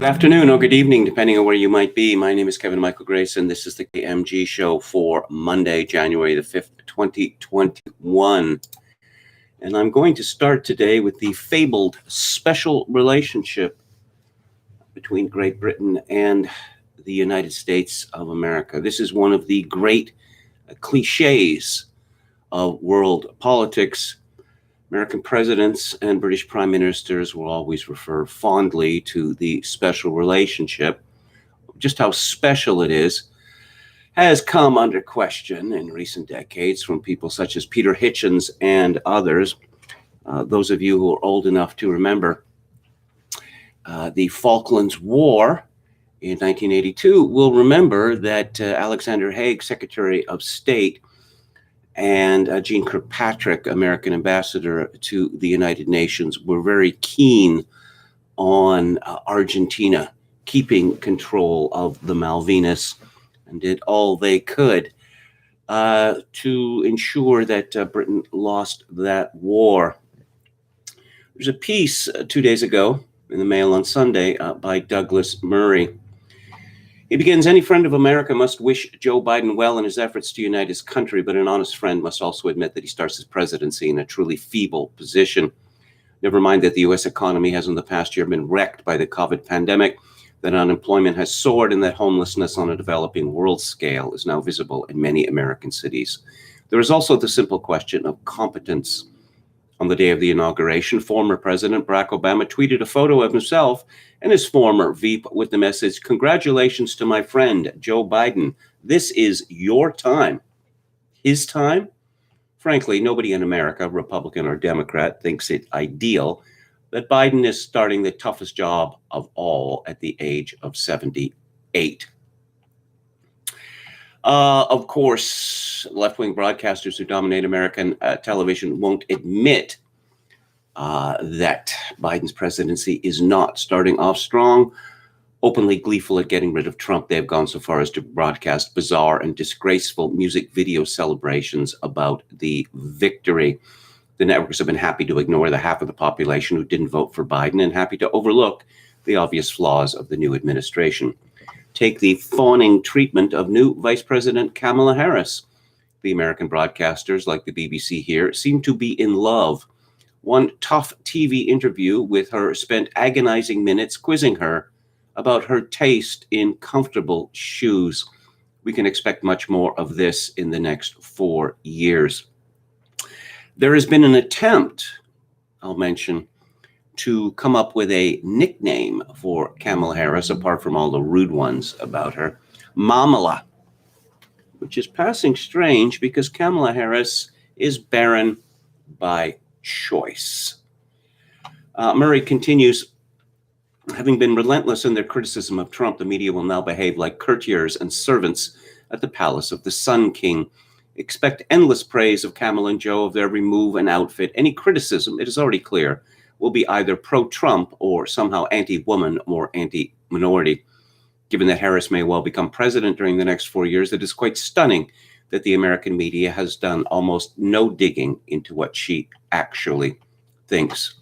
Good afternoon or good evening, depending on where you might be. My name is Kevin Michael Grayson. This is the KMG show for Monday, January the 5th, 2021. And I'm going to start today with the fabled special relationship between Great Britain and the United States of America. This is one of the great cliches of world politics. American presidents and British prime ministers will always refer fondly to the special relationship. Just how special it is has come under question in recent decades from people such as Peter Hitchens and others. Those of you who are old enough to remember the Falklands War in 1982 will remember that Alexander Haig, Secretary of State, and Jeane Kirkpatrick, American ambassador to the United Nations, were very keen on Argentina keeping control of the Malvinas and did all they could to ensure that Britain lost that war. There's a piece 2 days ago in the Mail on Sunday by Douglas Murray. He begins, any friend of America must wish Joe Biden well in his efforts to unite his country, but an honest friend must also admit that he starts his presidency in a truly feeble position. Never mind that the U.S. economy has in the past year been wrecked by the COVID pandemic, that unemployment has soared, and that homelessness on a developing world scale is now visible in many American cities. There is also the simple question of competence. On the day of the inauguration, former President Barack Obama tweeted a photo of himself and his former Veep with the message, "Congratulations to my friend, Joe Biden. This is your time." His time? Frankly, nobody in America, Republican or Democrat, thinks it ideal that Biden is starting the toughest job of all at the age of 78. Of course, left-wing broadcasters who dominate American television won't admit that Biden's presidency is not starting off strong. Openly gleeful at getting rid of Trump, they have gone so far as to broadcast bizarre and disgraceful music video celebrations about the victory. The networks have been happy to ignore the half of the population who didn't vote for Biden and happy to overlook the obvious flaws of the new administration. Take the fawning treatment of new Vice President Kamala Harris. The American broadcasters, like the BBC here, seem to be in love. One tough TV interview with her spent agonizing minutes quizzing her about her taste in comfortable shoes. We can expect much more of this in the next 4 years. There has been an attempt, I'll mention, to come up with a nickname for Kamala Harris, apart from all the rude ones about her, Mamala, which is passing strange because Kamala Harris is barren by choice. Murray continues, having been relentless in their criticism of Trump, the media will now behave like courtiers and servants at the palace of the Sun King. Expect endless praise of Kamala and Joe of their every move and outfit. Any criticism, it is already clear, will be either pro-Trump or somehow anti-woman or anti-minority. Given that Harris may well become president during the next 4 years, it is quite stunning that the American media has done almost no digging into what she actually thinks.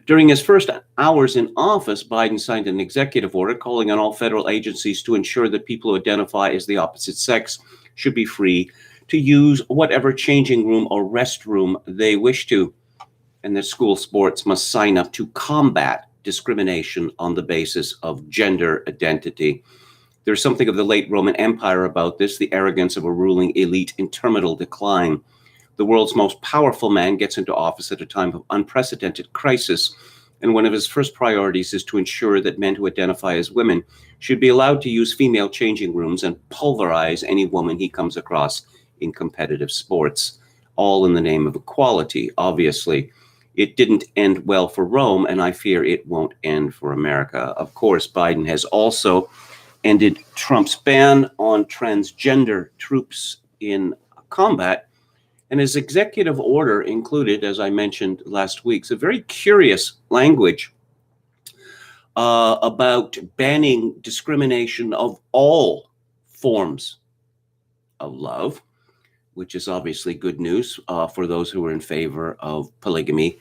During his first hours in office, Biden signed an executive order calling on all federal agencies to ensure that people who identify as the opposite sex should be free to use whatever changing room or restroom they wish to, and that school sports must sign up to combat discrimination on the basis of gender identity. There's something of the late Roman Empire about this, the arrogance of a ruling elite in terminal decline. The world's most powerful man gets into office at a time of unprecedented crisis, and one of his first priorities is to ensure that men who identify as women should be allowed to use female changing rooms and pulverize any woman he comes across in competitive sports, all in the name of equality, obviously. It didn't end well for Rome, and I fear it won't end for America. Of course, Biden has also ended Trump's ban on transgender troops in combat, and his executive order included, as I mentioned last week, a very curious language about banning discrimination of all forms of love, which is obviously good news for those who are in favor of polygamy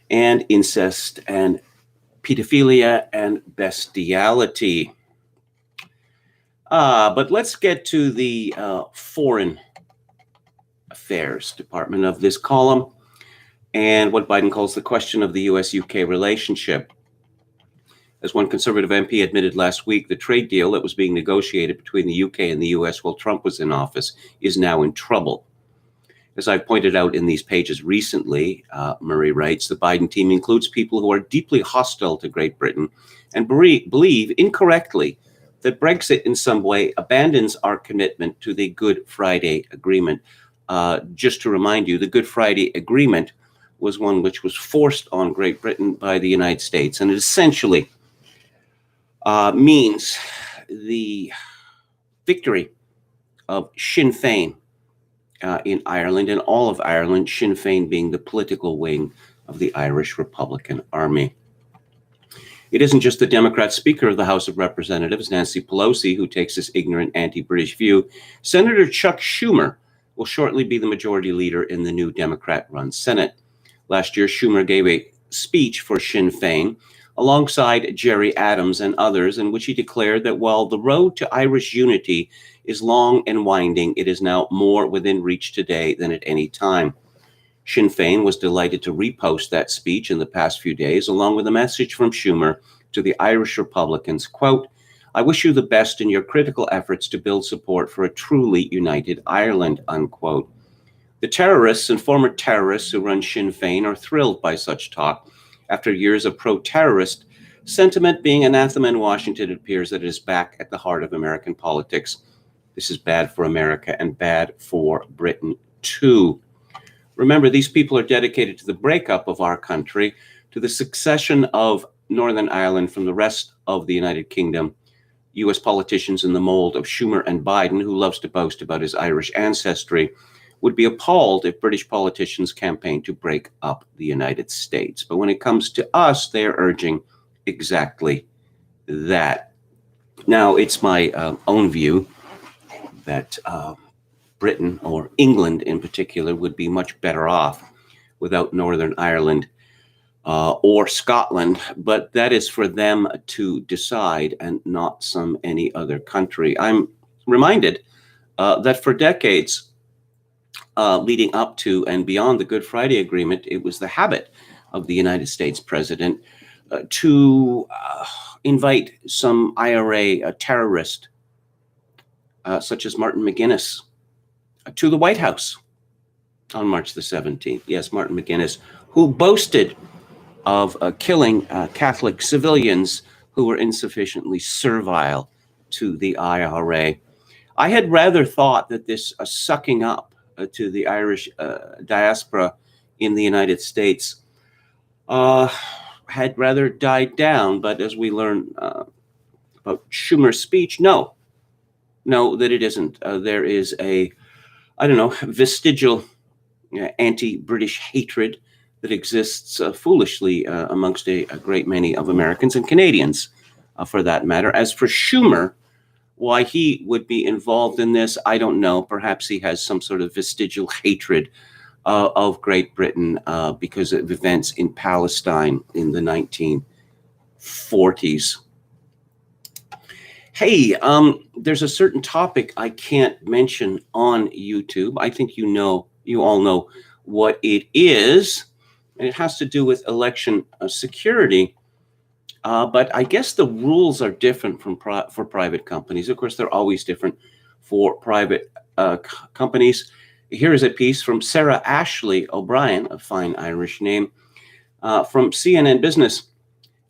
and incest and pedophilia, and bestiality. But let's get to the Foreign Affairs department of this column and what Biden calls the question of the US-UK relationship. As one Conservative MP admitted last week, the trade deal that was being negotiated between the UK and the US while Trump was in office is now in trouble. As I've pointed out in these pages recently, Murray writes, the Biden team includes people who are deeply hostile to Great Britain and believe incorrectly that Brexit in some way abandons our commitment to the Good Friday Agreement. Just to remind you, the Good Friday Agreement was one which was forced on Great Britain by the United States, and it essentially means the victory of Sinn Féin in Ireland and all of Ireland, Sinn Féin being the political wing of the Irish Republican Army. It isn't just the Democrat Speaker of the House of Representatives, Nancy Pelosi, who takes this ignorant anti-British view. Senator Chuck Schumer will shortly be the majority leader in the new Democrat-run Senate. Last year, Schumer gave a speech for Sinn Féin alongside Jerry Adams and others, in which he declared that while the road to Irish unity is long and winding, it is now more within reach today than at any time. Sinn Féin was delighted to repost that speech in the past few days, along with a message from Schumer to the Irish Republicans, quote, I wish you the best in your critical efforts to build support for a truly united Ireland, unquote. The terrorists and former terrorists who run Sinn Féin are thrilled by such talk. After years of pro-terrorist sentiment being anathema in Washington, it appears that it is back at the heart of American politics. This is bad for America and bad for Britain, too. Remember, these people are dedicated to the breakup of our country, to the succession of Northern Ireland from the rest of the United Kingdom. U.S. politicians in the mold of Schumer and Biden, who loves to boast about his Irish ancestry, would be appalled if British politicians campaigned to break up the United States. But when it comes to us, they are urging exactly that. Now, it's my own view that Britain, or England in particular, would be much better off without Northern Ireland or Scotland, but that is for them to decide and not any other country. I'm reminded that for decades leading up to and beyond the Good Friday Agreement, it was the habit of the United States president to invite some IRA terrorist, such as Martin McGuinness, to the White House on March the 17th. Yes, Martin McGuinness, who boasted of killing Catholic civilians who were insufficiently servile to the IRA. I had rather thought that this sucking up to the Irish diaspora in the United States had rather died down, but as we learn about Schumer's speech, no, that it isn't. There is a vestigial anti-British hatred that exists foolishly amongst a great many of Americans and Canadians, for that matter. As for Schumer, why he would be involved in this, I don't know. Perhaps he has some sort of vestigial hatred of Great Britain because of events in Palestine in the 1940s. Hey, there's a certain topic I can't mention on YouTube. I think you all know what it is, and it has to do with election security. But I guess the rules are different for private companies. Of course, they're always different for private companies. Here is a piece from Sarah Ashley O'Brien, a fine Irish name, from CNN Business.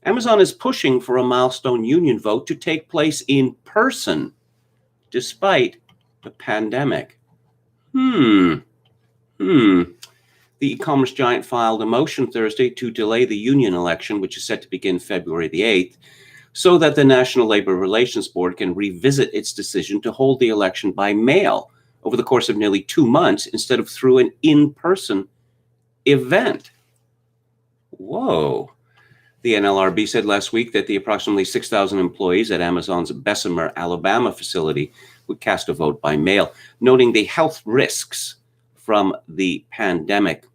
Amazon is pushing for a milestone union vote to take place in person, despite the pandemic. The e-commerce giant filed a motion Thursday to delay the union election, which is set to begin February the 8th, so that the National Labor Relations Board can revisit its decision to hold the election by mail over the course of nearly 2 months instead of through an in-person event. Whoa. The NLRB said last week that the approximately 6,000 employees at Amazon's Bessemer, Alabama facility would cast a vote by mail, noting the health risks from the pandemic.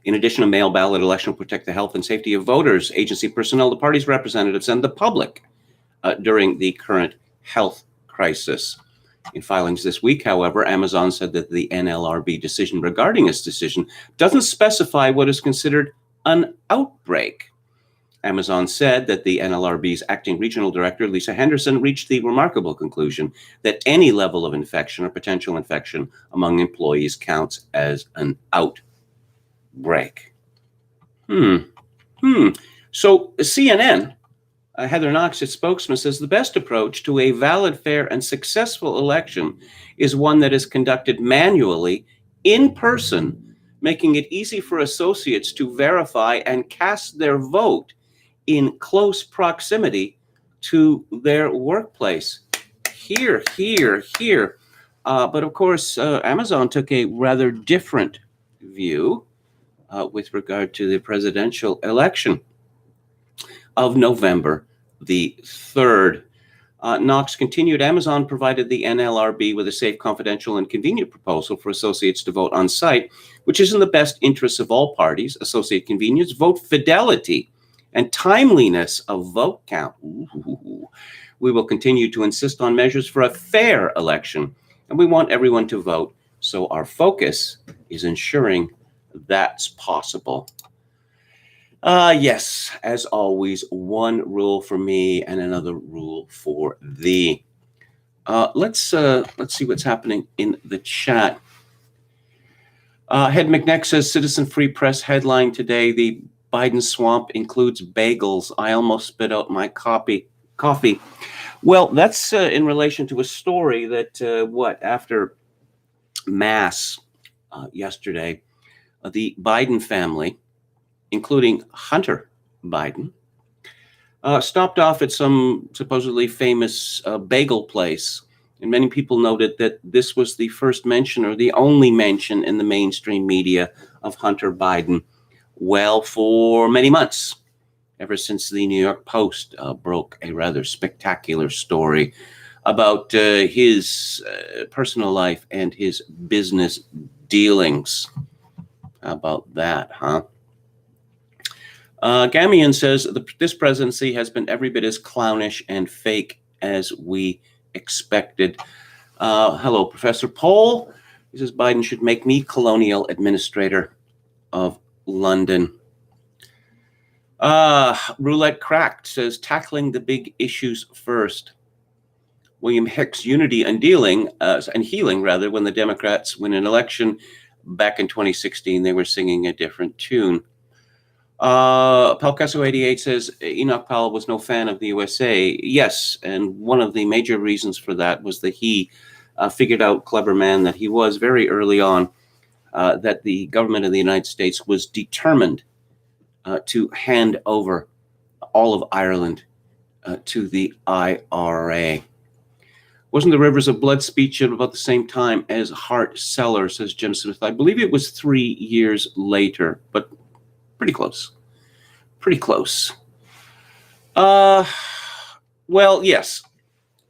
In addition, a mail ballot election will protect the health and safety of voters, agency personnel, the party's representatives, and the public during the current health crisis. In filings this week, however, Amazon said that the NLRB decision regarding its decision doesn't specify what is considered an outbreak. Amazon said that the NLRB's acting regional director, Lisa Henderson, reached the remarkable conclusion that any level of infection or potential infection among employees counts as an outbreak. So CNN, Heather Knox, its spokesman, says the best approach to a valid, fair, and successful election is one that is conducted manually, in person, making it easy for associates to verify and cast their vote in close proximity to their workplace. Here. But of course, Amazon took a rather different view with regard to the presidential election of November the 3rd. Knox continued, Amazon provided the NLRB with a safe, confidential, and convenient proposal for associates to vote on site, which is in the best interests of all parties: associate convenience, vote fidelity, and timeliness of vote count. Ooh. We will continue to insist on measures for a fair election, and we want everyone to vote, so our focus is ensuring that's possible. Yes, as always, one rule for me and another rule for thee. Let's see what's happening in the chat. Head McNeck says, Citizen Free Press headline today, the Biden swamp includes bagels. I almost spit out my coffee. Well, that's in relation to a story that, after Mass yesterday, the Biden family, including Hunter Biden, stopped off at some supposedly famous bagel place. And many people noted that this was the first mention, or the only mention in the mainstream media, of Hunter Biden, well, for many months, ever since the New York Post broke a rather spectacular story about his personal life and his business dealings. How about that, huh? Gamian says, this presidency has been every bit as clownish and fake as we expected. Hello, Professor Pohl. He says, Biden should make me colonial administrator of London. Roulette Cracked says, tackling the big issues first. William Hicks, unity and healing, when the Democrats win an election. Back in 2016, they were singing a different tune. Pelcasso 88 says, Enoch Powell was no fan of the USA. Yes, and one of the major reasons for that was that he figured out, clever man that he was, very early on, that the government of the United States was determined to hand over all of Ireland to the IRA. Wasn't the Rivers of Blood speech at about the same time as Hart Celler, says Jim Smith? I believe it was 3 years later, but pretty close. Well, yes.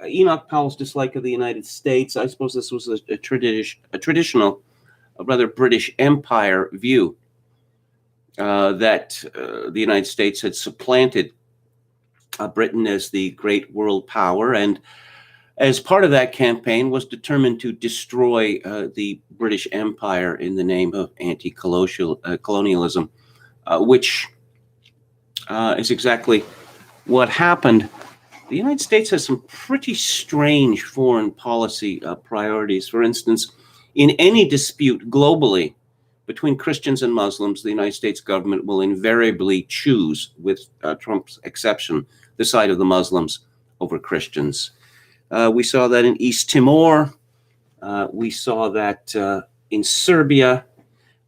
Enoch Powell's dislike of the United States, I suppose this was a traditional, rather British Empire view that the United States had supplanted Britain as the great world power, and as part of that campaign was determined to destroy the British Empire in the name of anti-colonialism, which is exactly what happened. The United States has some pretty strange foreign policy priorities. For instance, in any dispute globally between Christians and Muslims, the United States government will invariably choose, with Trump's exception, the side of the Muslims over Christians. We saw that in East Timor. We saw that in Serbia.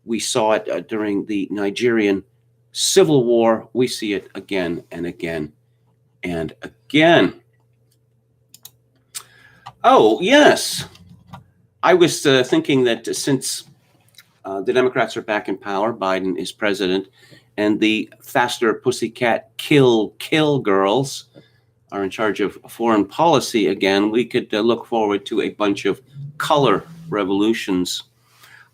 We saw it during the Nigerian Civil War. We see it again and again and again. Oh, yes. I was thinking that since the Democrats are back in power, Biden is president, and the faster pussycat kill girls are in charge of foreign policy again, we could look forward to a bunch of color revolutions.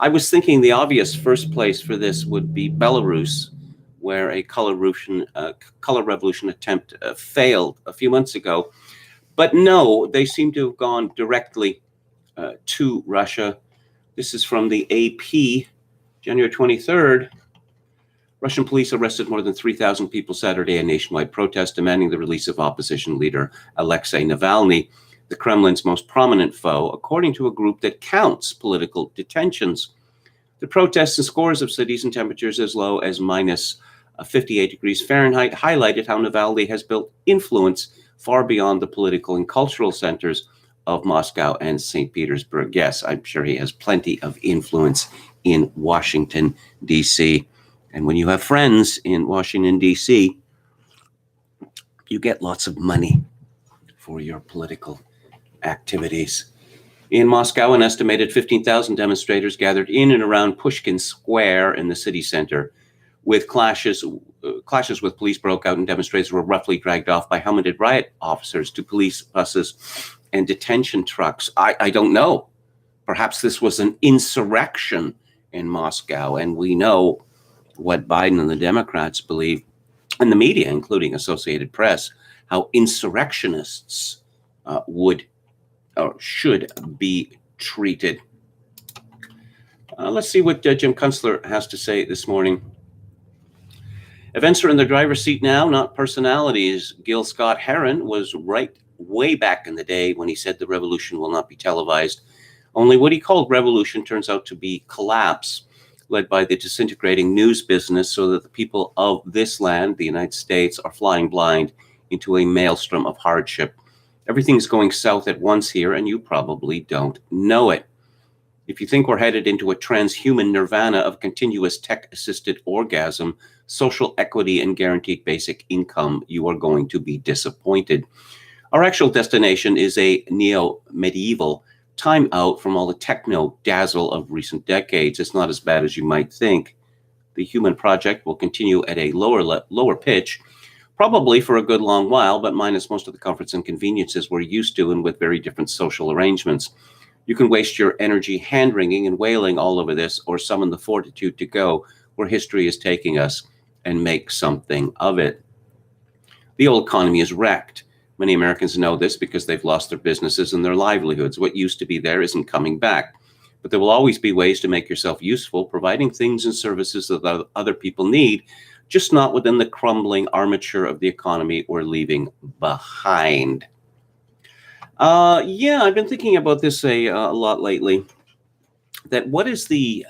I was thinking the obvious first place for this would be Belarus, where a color revolution attempt failed a few months ago. But no, they seem to have gone directly to Russia. This is from the AP, January 23rd. Russian police arrested more than 3,000 people Saturday in nationwide protest demanding the release of opposition leader Alexei Navalny, the Kremlin's most prominent foe, according to a group that counts political detentions. The protests in scores of cities and temperatures as low as minus 58 degrees Fahrenheit highlighted how Navalny has built influence far beyond the political and cultural centers of Moscow and St. Petersburg. Yes, I'm sure he has plenty of influence in Washington, D.C. And when you have friends in Washington, D.C., you get lots of money for your political activities. In Moscow, an estimated 15,000 demonstrators gathered in and around Pushkin Square in the city center. With clashes with police broke out and demonstrators were roughly dragged off by helmeted riot officers to police buses and detention trucks. I don't know. Perhaps this was an insurrection in Moscow, and we know what Biden and the Democrats believe, and the media, including Associated Press, how insurrectionists would or should be treated. Let's see what Jim Kunstler has to say this morning. Events are in the driver's seat now, not personalities. Gil Scott-Heron was right way back in the day when he said the revolution will not be televised. Only what he called revolution turns out to be collapse, led by the disintegrating news business, so that the people of this land, the United States, are flying blind into a maelstrom of hardship. Everything's going south at once here, and you probably don't know it. If you think we're headed into a transhuman nirvana of continuous tech-assisted orgasm, social equity, and guaranteed basic income, you are going to be disappointed. Our actual destination is a neo-medieval time out from all the techno-dazzle of recent decades. It's not as bad as you might think. The human project will continue at a lower pitch, probably for a good long while, but minus most of the comforts and conveniences we're used to and with very different social arrangements. You can waste your energy hand-wringing and wailing all over this, or summon the fortitude to go where history is taking us and make something of it. The old economy is wrecked. Many Americans know this because they've lost their businesses and their livelihoods. What used to be there isn't coming back. But there will always be ways to make yourself useful, providing things and services that other people need, just not within the crumbling armature of the economy we're leaving behind. I've been thinking about this a lot lately, that what is the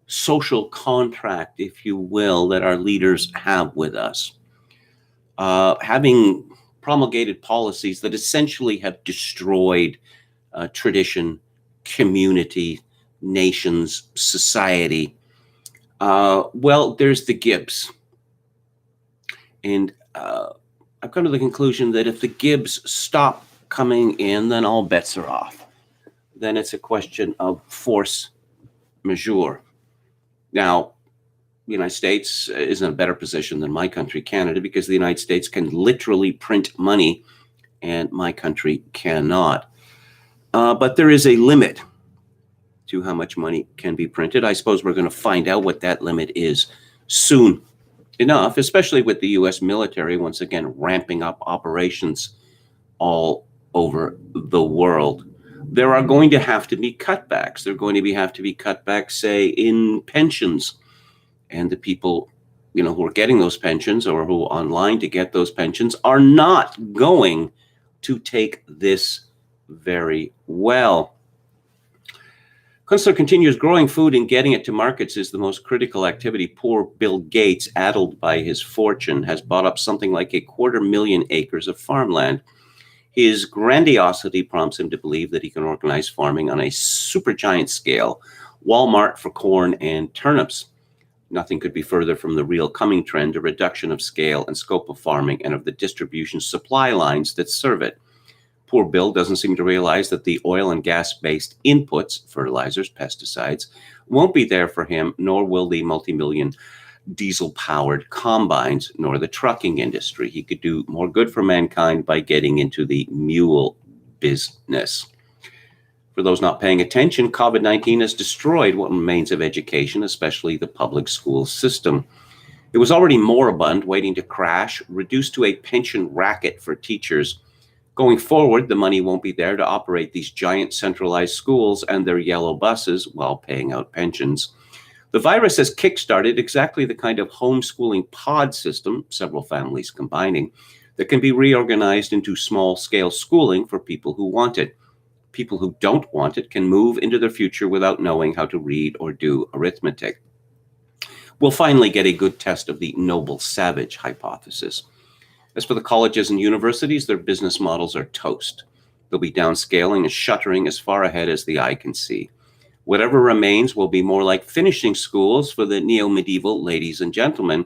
social contract, if you will, that our leaders have with us? Having promulgated policies that essentially have destroyed tradition, community, nations, society. Well, there's the Gibbs. And I've come to the conclusion that if the Gibbs stop coming in, then all bets are off. Then it's a question of force majeure. Now, the United States is in a better position than my country, Canada, because the United States can literally print money and my country cannot. But there is a limit to how much money can be printed. I suppose we're going to find out what that limit is soon enough, especially with the U.S. military once again ramping up operations all over the world. There are going to have to be cutbacks. There are going to have to be cutbacks, say, in pensions. And the people, who are getting those pensions or who are online to get those pensions are not going to take this very well. Kunstler continues, growing food and getting it to markets is the most critical activity. Poor Bill Gates, addled by his fortune, has bought up something like 250,000 acres of farmland. His grandiosity prompts him to believe that he can organize farming on a supergiant scale, Walmart for corn and turnips. Nothing could be further from the real coming trend, a reduction of scale and scope of farming and of the distribution supply lines that serve it. Poor Bill doesn't seem to realize that the oil and gas-based inputs, fertilizers, pesticides, won't be there for him, nor will the multi-million diesel-powered combines, nor the trucking industry. He could do more good for mankind by getting into the mule business. For For those not paying attention, COVID-19 has destroyed what remains of education, especially the public school system. It was already moribund, waiting to crash, reduced to a pension racket for teachers. Going forward, the money won't be there to operate these giant centralized schools and their yellow buses while paying out pensions. The virus has kickstarted exactly the kind of homeschooling pod system, several families combining, that can be reorganized into small-scale schooling for people who want it. People who don't want it can move into their future without knowing how to read or do arithmetic. We'll finally get a good test of the noble savage hypothesis. As for the colleges and universities, their business models are toast. They'll be downscaling and shuttering as far ahead as the eye can see. Whatever remains will be more like finishing schools for the neo-medieval ladies and gentlemen.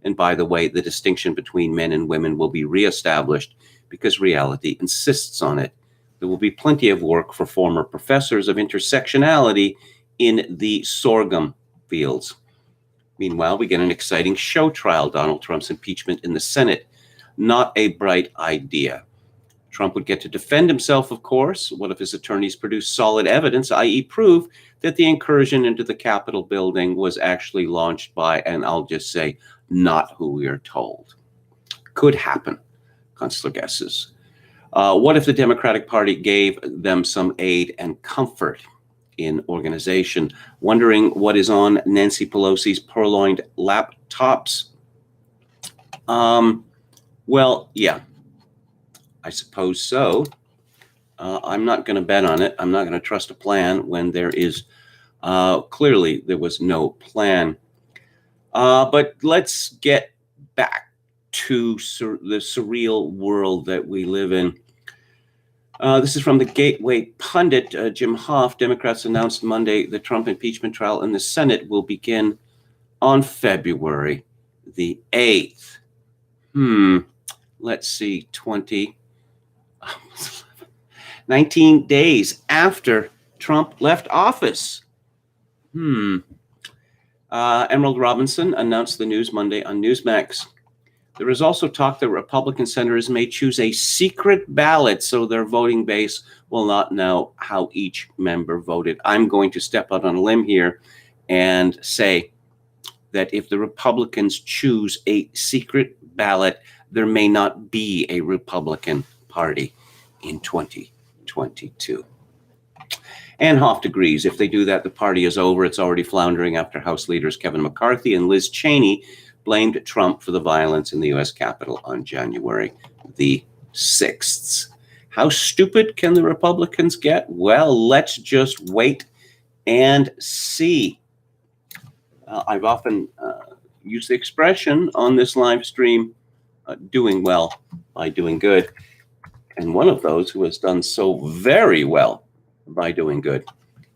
And by the way, the distinction between men and women will be reestablished because reality insists on it. There will be plenty of work for former professors of intersectionality in the sorghum fields. Meanwhile, we get an exciting show trial, Donald Trump's impeachment in the Senate. Not a bright idea. Trump would get to defend himself, of course. What if his attorneys produce solid evidence, i.e. prove that the incursion into the Capitol building was actually launched by, and I'll just say, not who we are told? Could happen. Consular guesses. What if the Democratic Party gave them some aid and comfort in organization? Wondering what is on Nancy Pelosi's purloined laptops? Well, yeah, I suppose so. I'm not going to bet on it. I'm not going to trust a plan when there is clearly there was no plan. But let's get back to the surreal world that we live in. This is from the Gateway pundit, Jim Hoft. Democrats announced Monday the Trump impeachment trial in the Senate will begin on February the 8th. Let's see, 19 days after Trump left office. Emerald Robinson announced the news Monday on Newsmax. There is also talk that Republican senators may choose a secret ballot so their voting base will not know how each member voted. I'm going to step out on a limb here and say that if the Republicans choose a secret ballot, there may not be a Republican Party in 2022. And Hoft agrees. If they do that, the party is over. It's already floundering after House leaders Kevin McCarthy and Liz Cheney blamed Trump for the violence in the U.S. Capitol on January the 6th. How stupid can the Republicans get? Well, let's just wait and see. I've often used the expression on this live stream, doing well by doing good. And one of those who has done so very well by doing good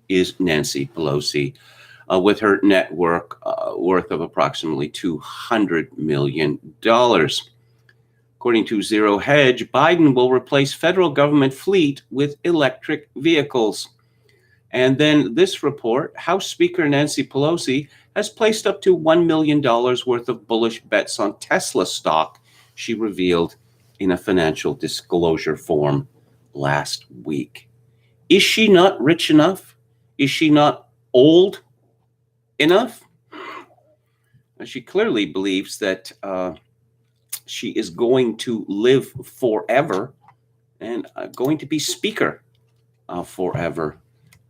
is Nancy Pelosi, with her net worth of approximately $200 million. According to Zero Hedge, Biden will replace federal government fleet with electric vehicles. And then this report, House Speaker Nancy Pelosi has placed up to $1 million worth of bullish bets on Tesla stock, she revealed in a financial disclosure form last week. Is she not rich enough? Is she not old enough? She clearly believes that she is going to live forever and going to be speaker forever.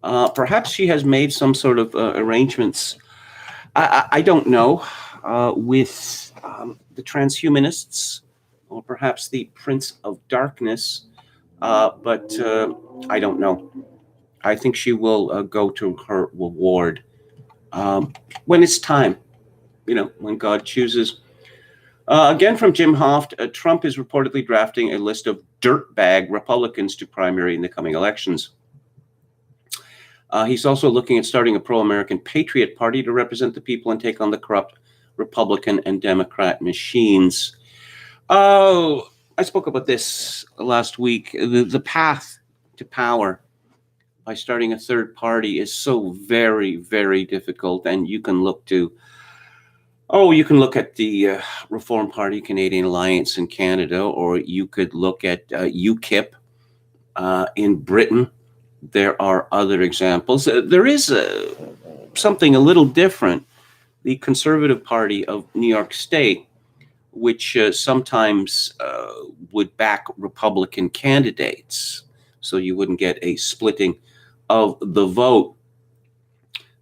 Perhaps she has made some sort of arrangements, I don't know, with the transhumanists or perhaps the Prince of Darkness, but I don't know. I think she will go to her reward when it's time, when God chooses. Again, from Jim Hoft, Trump is reportedly drafting a list of dirtbag Republicans to primary in the coming elections. He's also looking at starting a pro-American patriot party to represent the people and take on the corrupt Republican and Democrat machines. Oh, I spoke about this last week. The path to power by starting a third party is so very, very difficult. And you can look at the Reform Party, Canadian Alliance in Canada, or you could look at UKIP in Britain. there are other examples. There is something a little different. The Conservative Party of New York State, which sometimes would back Republican candidates, so you wouldn't get a splitting of the vote.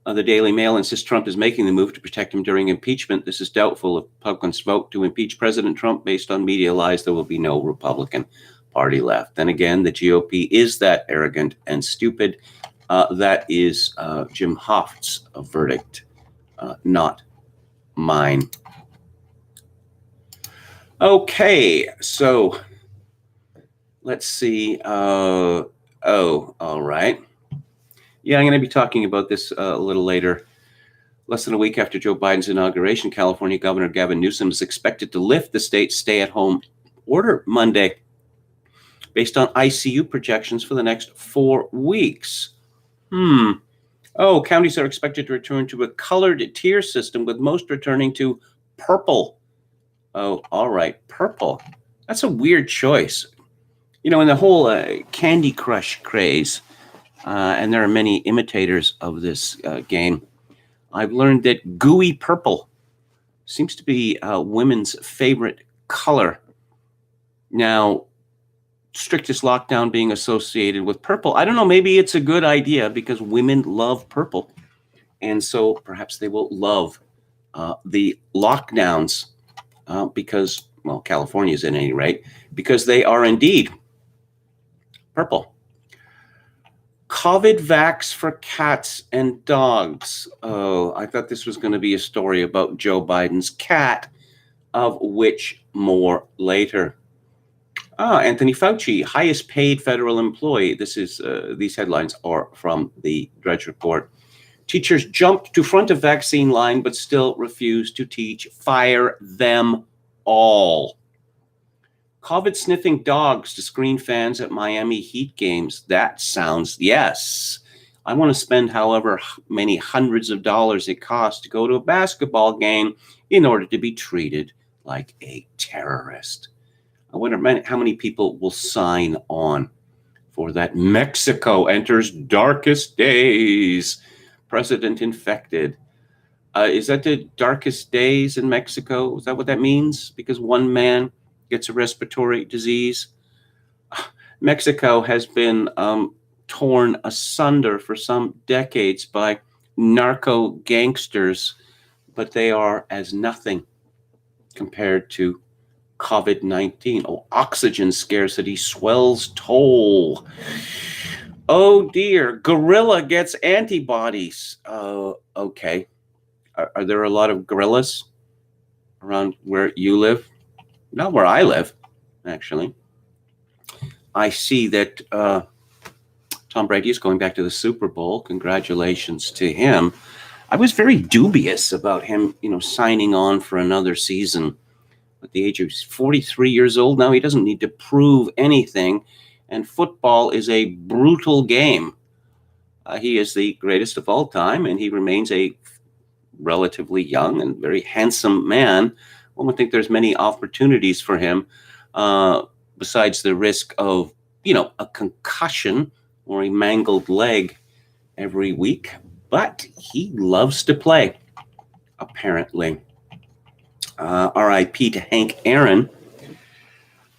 The Daily Mail insists Trump is making the move to protect him during impeachment. This is doubtful. If Republicans vote to impeach President Trump based on media lies, there will be no Republican Party left. Then again, the GOP is that arrogant and stupid. That is Jim Hoft's verdict, not mine. Okay, so let's see. All right. Yeah, I'm going to be talking about this a little later. Less than a week after Joe Biden's inauguration, California Governor Gavin Newsom is expected to lift the state's stay-at-home order Monday based on ICU projections for the next 4 weeks. Counties are expected to return to a colored tier system, with most returning to purple. Oh, all right, purple. That's a weird choice. You know, in the whole Candy Crush craze, and there are many imitators of this game, I've learned that gooey purple seems to be women's favorite color. Now, strictest lockdown being associated with purple, I don't know, maybe it's a good idea because women love purple. And so perhaps they will love the lockdowns because, well, California's at any rate, because they are indeed purple. COVID vax for cats and dogs. Oh, I thought this was going to be a story about Joe Biden's cat, of which more later. Anthony Fauci, highest paid federal employee. These headlines are from the Drudge Report. Teachers jumped to front of vaccine line, but still refuse to teach. Fire them all. COVID sniffing dogs to screen fans at Miami Heat games. That sounds, yes. I want to spend however many hundreds of dollars it costs to go to a basketball game in order to be treated like a terrorist. I wonder how many people will sign on for that. Mexico enters darkest days. President infected. Is that the darkest days in Mexico? Is that what that means? Because one man gets a respiratory disease. Mexico has been torn asunder for some decades by narco gangsters, but they are as nothing compared to COVID-19. Oh, oxygen scarcity swells toll. Oh dear, gorilla gets antibodies. Okay. Are there a lot of gorillas around where you live? Not where I live, actually. I see that Tom Brady is going back to the Super Bowl. Congratulations to him. I was very dubious about him, signing on for another season. At the age of 43 years old now, he doesn't need to prove anything. And football is a brutal game. He is the greatest of all time, and he remains a relatively young and very handsome man. One would think there's many opportunities for him, besides the risk of, a concussion or a mangled leg every week. But he loves to play, apparently. R.I.P. to Hank Aaron.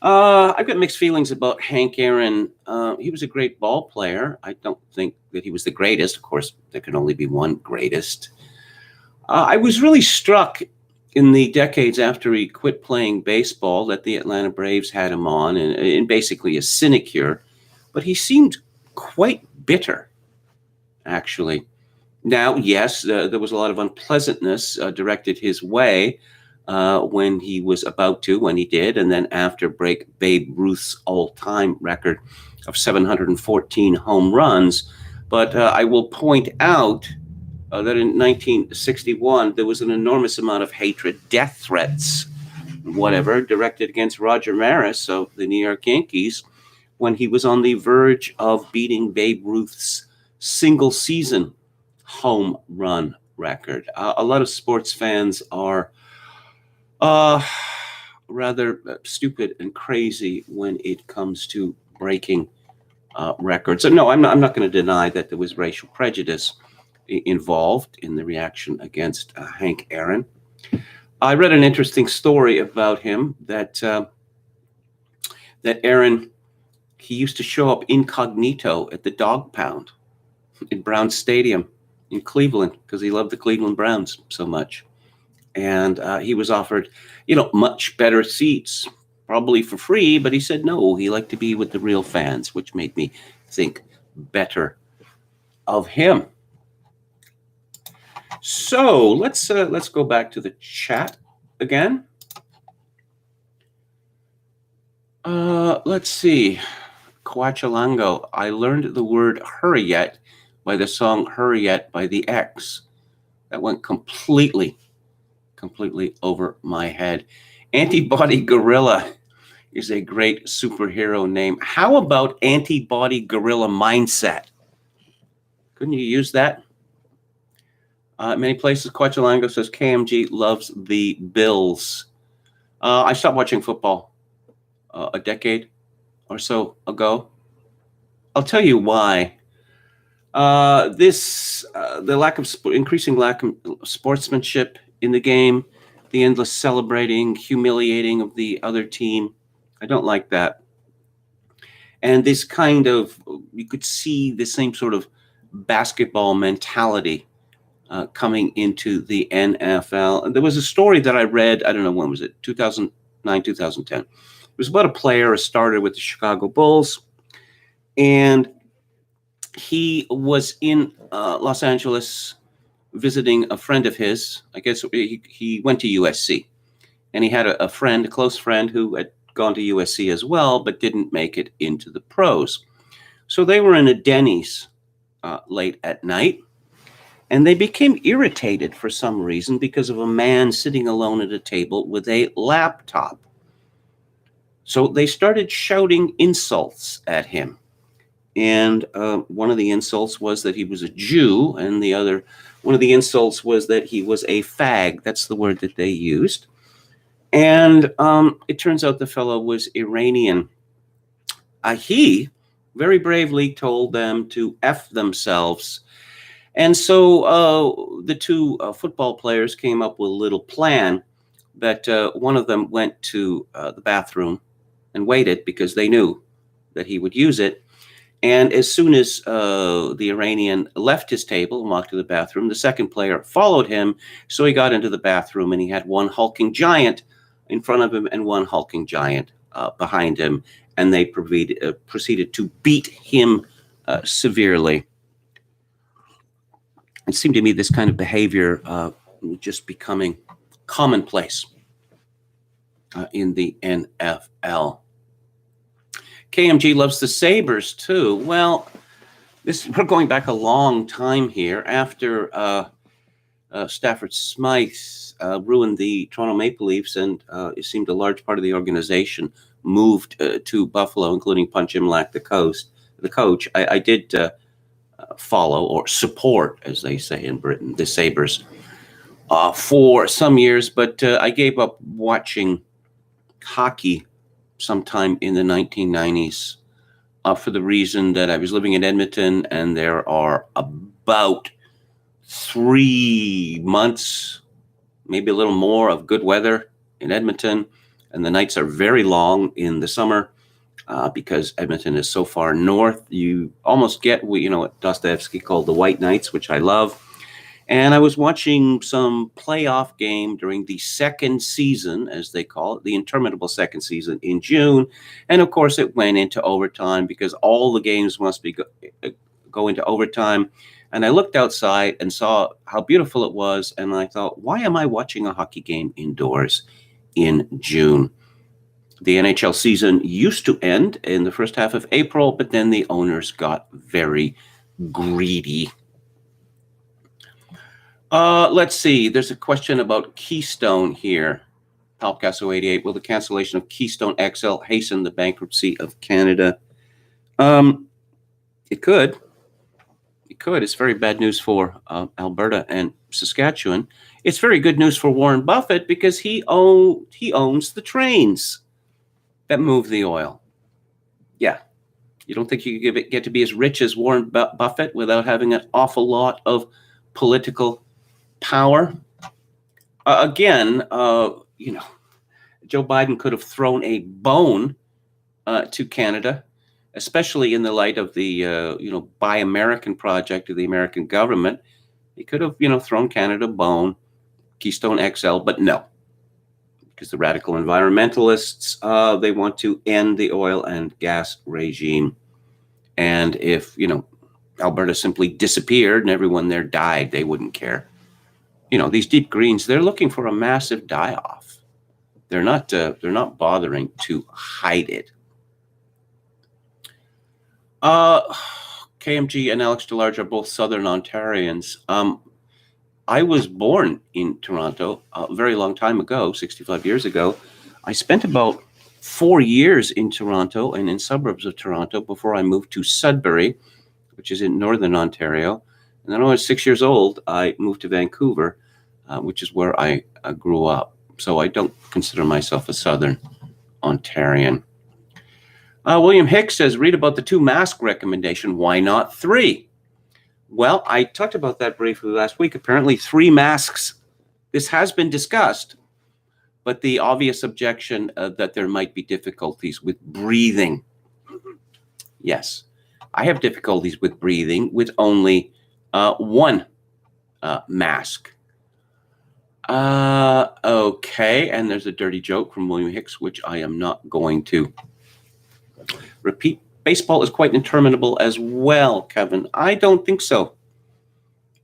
I've got mixed feelings about Hank Aaron. He was a great ball player. I don't think that he was the greatest. Of course, there can only be one greatest. I was really struck in the decades after he quit playing baseball that the Atlanta Braves had him on in basically a sinecure. But he seemed quite bitter, actually. Now, yes, there was a lot of unpleasantness directed his way when he did, and then after break Babe Ruth's all-time record of 714 home runs. But I will point out that in 1961, there was an enormous amount of hatred, death threats, whatever, directed against Roger Maris of the New York Yankees when he was on the verge of beating Babe Ruth's single-season home run record. A lot of sports fans are rather stupid and crazy when it comes to breaking record. So no, I'm not going to deny that there was racial prejudice involved in the reaction against Hank Aaron. I read an interesting story about him that Aaron, he used to show up incognito at the dog pound in Brown Stadium in Cleveland because he loved the Cleveland Browns so much. And he was offered, much better seats, probably for free, but he said no, he liked to be with the real fans, which made me think better of him. So let's go back to the chat again. Let's see. Coachalango, I learned the word hurry yet by the song Hurry Yet by the X. That went completely over my head. Antibody Gorilla is a great superhero name. How about Antibody Gorilla Mindset? Couldn't you use that? Many places, Coachalango says KMG loves the Bills. I stopped watching football a decade or so ago. I'll tell you why. The increasing lack of sportsmanship in the game, the endless celebrating, humiliating of the other team. I don't like that. And this kind of, you could see the same sort of basketball mentality coming into the NFL. There was a story that I read, I don't know, when was it? 2009, 2010. It was about a player, a starter with the Chicago Bulls. And he was in Los Angeles visiting a friend of his. I guess he went to USC. And he had a close friend who had gone to USC as well, but didn't make it into the pros. So they were in a Denny's late at night. And they became irritated for some reason because of a man sitting alone at a table with a laptop. So they started shouting insults at him. And one of the insults was that he was a Jew, and one of the insults was that he was a fag. That's the word that they used. And it turns out the fellow was Iranian. He very bravely told them to F themselves. And so the two football players came up with a little plan that one of them went to the bathroom and waited because they knew that he would use it. And as soon as the Iranian left his table and walked to the bathroom, the second player followed him. So he got into the bathroom and he had one hulking giant in front of him and one hulking giant behind him. And they proceeded to beat him severely. It seemed to me this kind of behavior just becoming commonplace in the NFL. KMG loves the Sabres too. Well, we're going back a long time here. After Stafford Smythe ruined the Toronto Maple Leafs, and it seemed a large part of the organization moved to Buffalo, including Punch Imlach, the coach. I did follow or support, as they say in Britain, the Sabres for some years, but I gave up watching hockey sometime in the 1990s for the reason that I was living in Edmonton, and there are about 3 months, maybe a little more, of good weather in Edmonton, and the nights are very long in the summer. Because Edmonton is so far north, you almost get what Dostoevsky called the White Nights, which I love. And I was watching some playoff game during the second season, as they call it, the interminable second season in June. And of course, it went into overtime because all the games must go into overtime. And I looked outside and saw how beautiful it was. And I thought, why am I watching a hockey game indoors in June? The NHL season used to end in the first half of April, but then the owners got very greedy. Let's see. There's a question about Keystone here. Palpcasso 88. Will the cancellation of Keystone XL hasten the bankruptcy of Canada? It could. It could. It's very bad news for Alberta and Saskatchewan. It's very good news for Warren Buffett because he owns the trains that move the oil. Yeah, You don't think you could get to be as rich as Warren Buffett without having an awful lot of political power? Again, Joe Biden could have thrown a bone to Canada, especially in the light of the Buy American project of the American government. He could have thrown Canada a bone, Keystone XL, but no, because the radical environmentalists, they want to end the oil and gas regime. And if Alberta simply disappeared and everyone there died, they wouldn't care. These deep greens, they're looking for a massive die-off. They're not bothering to hide it. KMG and Alex DeLarge are both Southern Ontarians. I was born in Toronto a very long time ago, 65 years ago. I spent about 4 years in Toronto and in suburbs of Toronto before I moved to Sudbury, which is in Northern Ontario. And then when I was 6 years old, I moved to Vancouver, which is where I grew up. So I don't consider myself a Southern Ontarian. William Hicks says, read about the 2 mask recommendation. Why not 3? Well, I talked about that briefly last week. Apparently 3 masks. This has been discussed, but the obvious objection that there might be difficulties with breathing. Yes, I have difficulties with breathing with only 1 mask. Okay, and there's a dirty joke from William Hicks, which I am not going to repeat. Baseball is quite interminable as well, Kevin. I don't think so.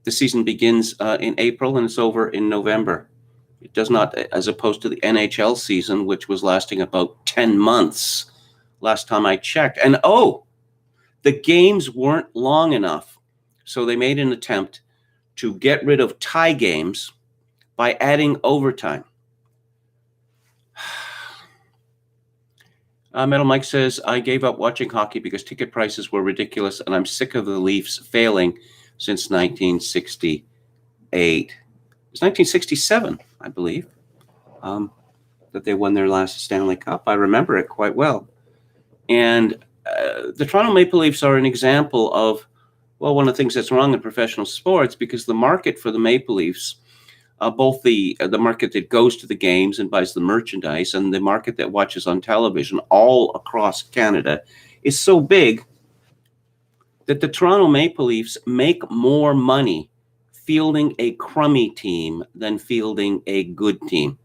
The season begins in April and it's over in November. It does not, as opposed to the NHL season, which was lasting about 10 months last time I checked. And the games weren't long enough. So they made an attempt to get rid of tie games by adding overtime. Metal Mike says, I gave up watching hockey because ticket prices were ridiculous, and I'm sick of the Leafs failing since 1968. It's 1967, I believe, that they won their last Stanley Cup. I remember it quite well. And the Toronto Maple Leafs are an example of, one of the things that's wrong in professional sports, because the market for the Maple Leafs, both the market that goes to the games and buys the merchandise and the market that watches on television all across Canada is so big that the Toronto Maple Leafs make more money fielding a crummy team than fielding a good team.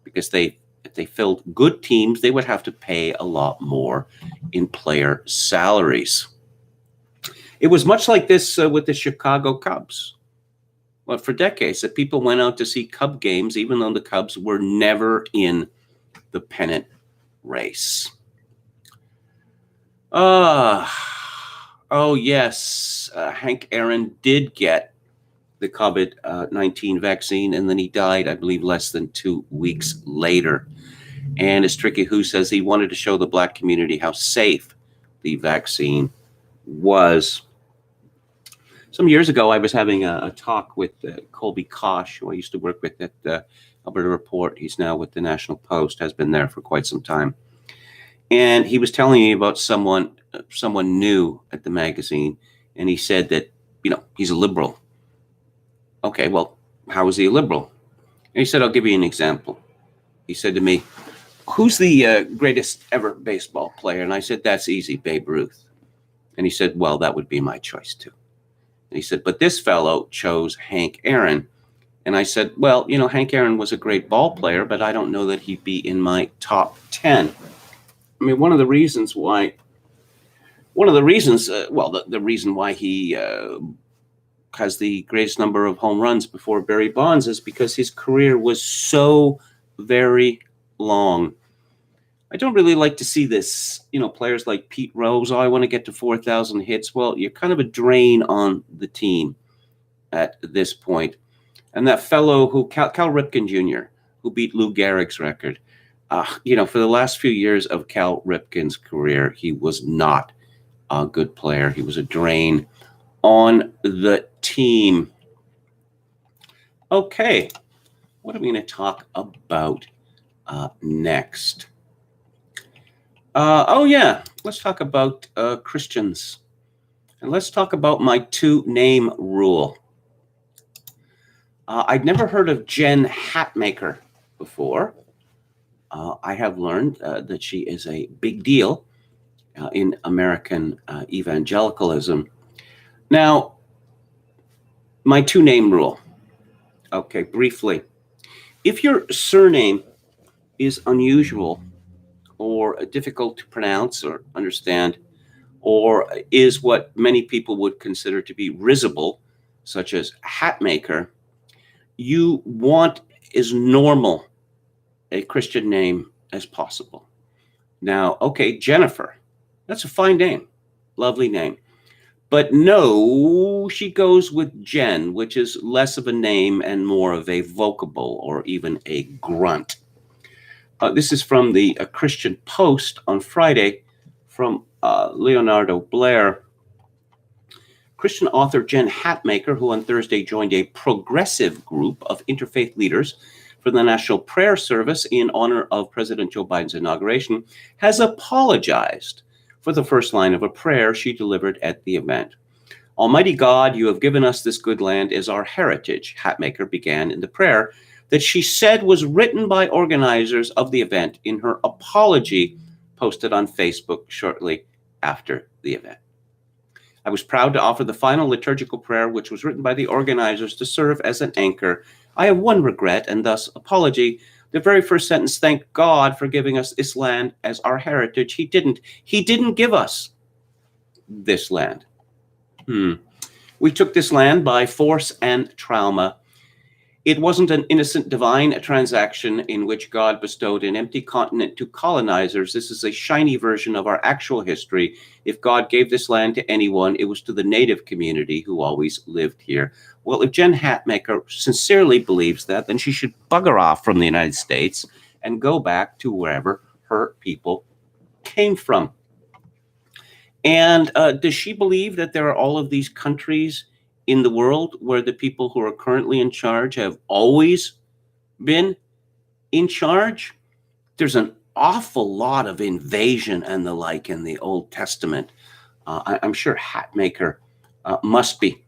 Because if they filled good teams, they would have to pay a lot more in player salaries. It was much like this with the Chicago Cubs. Well, for decades, that people went out to see Cub games, even though the Cubs were never in the pennant race. Yes, Hank Aaron did get the COVID-19 vaccine, and then he died, I believe, less than 2 weeks later. And as Tricky Who says, he wanted to show the Black community how safe the vaccine was. Some years ago, I was having a talk with Colby Kosh, who I used to work with at the Alberta Report. He's now with the National Post, has been there for quite some time. And he was telling me about someone new at the magazine, and he said that, he's a liberal. Okay, well, how is he a liberal? And he said, I'll give you an example. He said to me, who's the greatest ever baseball player? And I said, that's easy, Babe Ruth. And he said, well, that would be my choice too. And he said, but this fellow chose Hank Aaron. And I said, well, Hank Aaron was a great ball player, but I don't know that he'd be in my top 10. I mean, the reason why he has the greatest number of home runs before Barry Bonds is because his career was so very long. I don't really like to see this, players like Pete Rose, I want to get to 4,000 hits. Well, you're kind of a drain on the team at this point. And that fellow Cal Ripken Jr., who beat Lou Gehrig's record, for the last few years of Cal Ripken's career, he was not a good player. He was a drain on the team. Okay, what are we going to talk about next? Let's talk about Christians. And let's talk about my two-name rule. I'd never heard of Jen Hatmaker before. I have learned that she is a big deal in American evangelicalism. Now, my two-name rule. Okay, briefly. If your surname is unusual or difficult to pronounce or understand, or is what many people would consider to be risible, such as Hatmaker, you want as normal a Christian name as possible. Now, okay, Jennifer, that's a fine name, lovely name. But no, she goes with Jen, which is less of a name and more of a vocable or even a grunt. This is from the Christian Post on Friday from Leonardo Blair. Christian author Jen Hatmaker, who on Thursday joined a progressive group of interfaith leaders for the National Prayer Service in honor of President Joe Biden's inauguration, has apologized for the first line of a prayer she delivered at the event. Almighty God, you have given us this good land as our heritage, Hatmaker began in the prayer that she said was written by organizers of the event in her apology posted on Facebook shortly after the event. I was proud to offer the final liturgical prayer, which was written by the organizers to serve as an anchor. I have one regret and thus apology. The very first sentence, thank God for giving us this land as our heritage. He didn't give us this land. We took this land by force and trauma. It wasn't an innocent divine transaction in which God bestowed an empty continent to colonizers. This is a shiny version of our actual history. If God gave this land to anyone, it was to the native community who always lived here. Well, if Jen Hatmaker sincerely believes that, then she should bugger off from the United States and go back to wherever her people came from. And does she believe that there are all of these countries in the world where the people who are currently in charge have always been in charge? There's an awful lot of invasion and the like in the Old Testament. I'm sure Hatmaker must be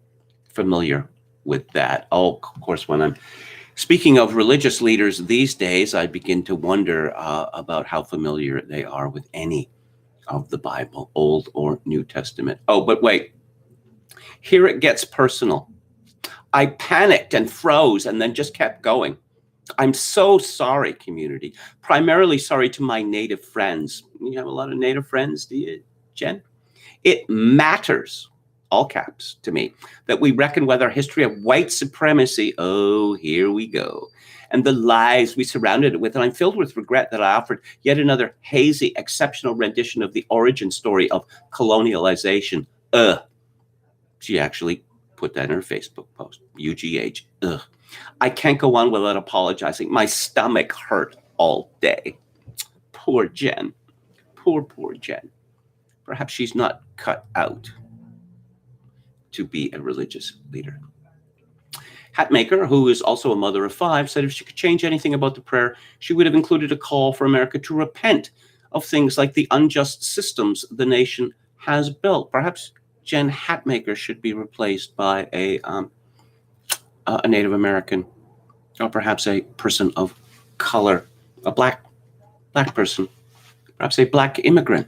familiar with that. Oh, of course, when I'm speaking of religious leaders these days, I begin to wonder about how familiar they are with any of the Bible, Old or New Testament. Oh, but wait, here it gets personal. I panicked and froze and then just kept going. I'm so sorry, community. Primarily sorry to my native friends. You have a lot of native friends, do you, Jen? It matters, all caps, to me, that we reckon with our history of white supremacy. Oh, here we go. And the lies we surrounded it with. And I'm filled with regret that I offered yet another hazy, exceptional rendition of the origin story of colonialization. She actually put that in her Facebook post. UGH. I can't go on without apologizing. My stomach hurt all day. Poor Jen. Poor Jen. Perhaps she's not cut out to be a religious leader. Hatmaker, who is also a mother of 5, said if she could change anything about the prayer, she would have included a call for America to repent of things like the unjust systems the nation has built. Perhaps Jen Hatmaker should be replaced by a Native American, or perhaps a person of color, a black person, perhaps a black immigrant.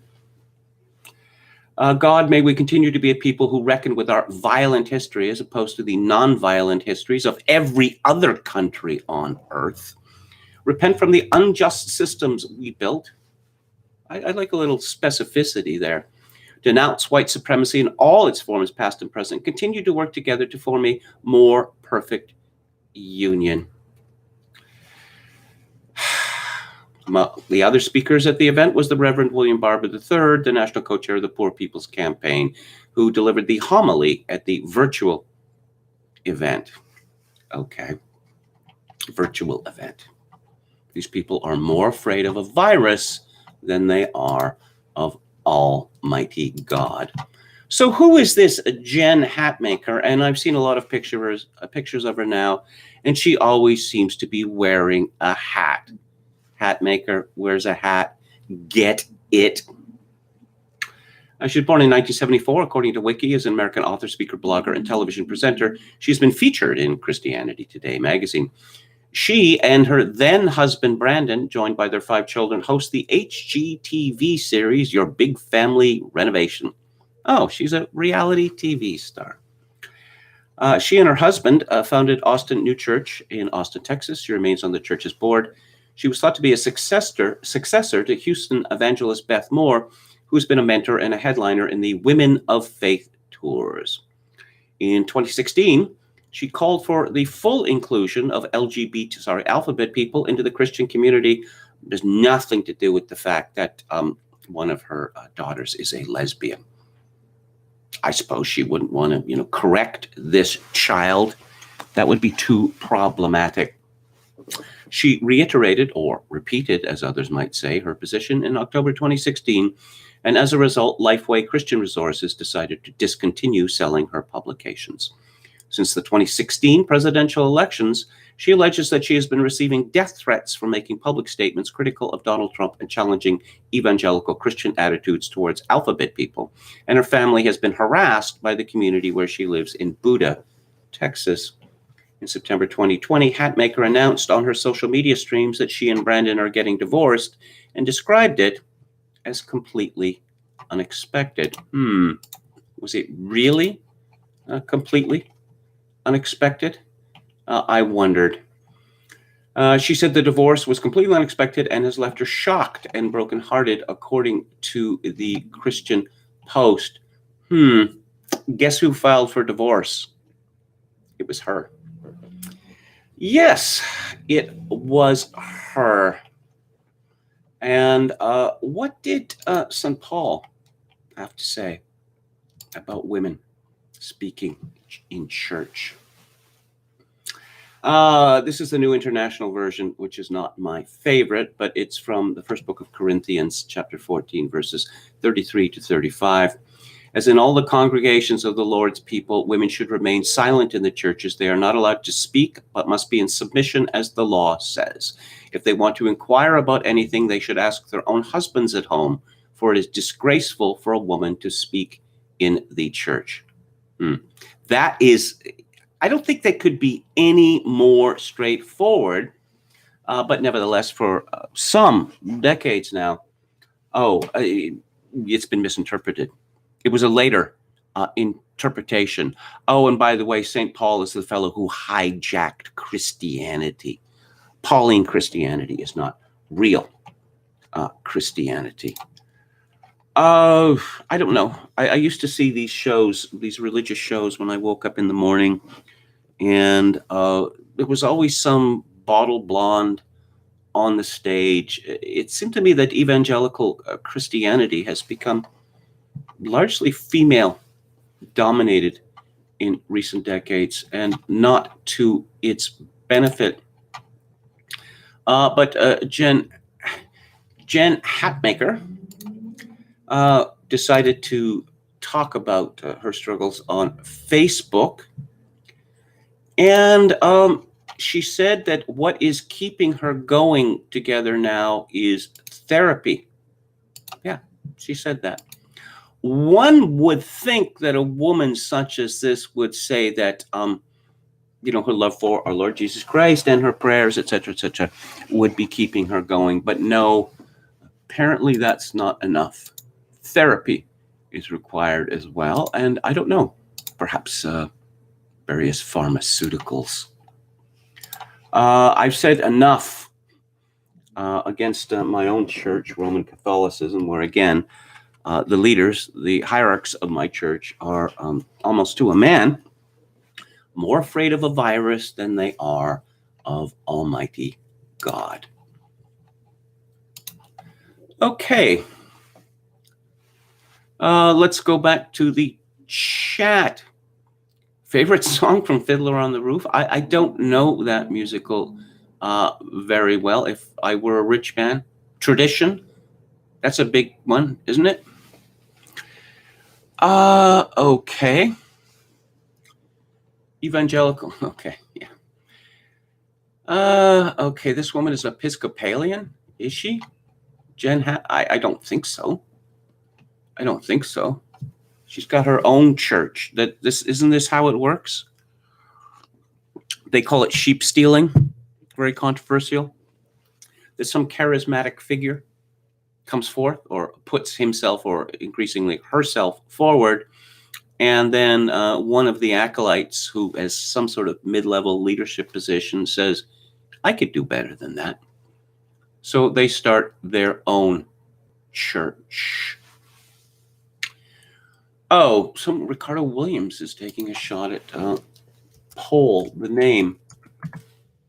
God, may we continue to be a people who reckon with our violent history as opposed to the non-violent histories of every other country on earth. Repent from the unjust systems we built. I like a little specificity there. Denounce white supremacy in all its forms, past and present. Continue to work together to form a more perfect union. The other speakers at the event was the Reverend William Barber III, the National Co-Chair of the Poor People's Campaign, who delivered the homily at the virtual event. Okay, virtual event. These people are more afraid of a virus than they are of Almighty God. So who is this Jen Hatmaker? And I've seen a lot of pictures of her now, and she always seems to be wearing a hat. Hatmaker wears a hat. Get it. She was born in 1974, according to Wiki, as an American author, speaker, blogger, and television presenter. She's been featured in Christianity Today magazine. She and her then husband, Brandon, joined by their 5 children, host the HGTV series, Your Big Family Renovation. Oh, she's a reality TV star. She and her husband founded Austin New Church in Austin, Texas. She remains on the church's board. She was thought to be a successor to Houston evangelist Beth Moore, who's been a mentor and a headliner in the Women of Faith tours. In 2016, she called for the full inclusion of alphabet people into the Christian community. There's nothing to do with the fact that one of her daughters is a lesbian. I suppose she wouldn't want to, correct this child. That would be too problematic. She reiterated, or repeated, as others might say, her position in October 2016, and as a result, Lifeway Christian Resources decided to discontinue selling her publications. Since the 2016 presidential elections, she alleges that she has been receiving death threats for making public statements critical of Donald Trump and challenging evangelical Christian attitudes towards alphabet people. And her family has been harassed by the community where she lives in Buda, Texas. In September 2020, Hatmaker announced on her social media streams that she and Brandon are getting divorced and described it as completely unexpected. Was it really completely unexpected? I wondered. She said the divorce was completely unexpected and has left her shocked and brokenhearted, according to the Christian Post. Guess who filed for divorce? It was her. Yes, it was her. And what did St. Paul have to say about women speaking in church? This is the New International Version, which is not my favorite, but it's from the first book of Corinthians, chapter 14, verses 33 to 35. As in all the congregations of the Lord's people, women should remain silent in the churches. They are not allowed to speak, but must be in submission as the law says. If they want to inquire about anything, they should ask their own husbands at home, for it is disgraceful for a woman to speak in the church. That is, I don't think that could be any more straightforward, but nevertheless, for some decades now, it's been misinterpreted. It was a later interpretation. Oh, and by the way, St. Paul is the fellow who hijacked Christianity. Pauline Christianity is not real Christianity. I don't know. I used to see these shows, these religious shows, when I woke up in the morning, and there was always some bottle blonde on the stage. It seemed to me that evangelical Christianity has become largely female dominated in recent decades, and not to its benefit. But Jen Hatmaker decided to talk about her struggles on Facebook. And she said that what is keeping her going together now is therapy. Yeah, she said that. One would think that a woman such as this would say that, her love for our Lord Jesus Christ and her prayers, etc., would be keeping her going. But no, apparently that's not enough. Therapy is required as well. And I don't know, perhaps various pharmaceuticals. I've said enough against my own church, Roman Catholicism, where again, the leaders, the hierarchs of my church are almost to a man more afraid of a virus than they are of Almighty God. Okay. Let's go back to the chat. Favorite song from Fiddler on the Roof? I don't know that musical very well. If I Were a Rich Man. Tradition. That's a big one, isn't it? Okay. Evangelical. Okay, yeah. Okay, this woman is Episcopalian. Is she? I don't think so. I don't think so. She's got her own church. Isn't this how it works? They call it sheep stealing. Very controversial. There's some charismatic figure comes forth or puts himself or increasingly herself forward. And then one of the acolytes who has some sort of mid-level leadership position says, I could do better than that. So they start their own church. Oh, Ricardo Williams is taking a shot at Paul, the name.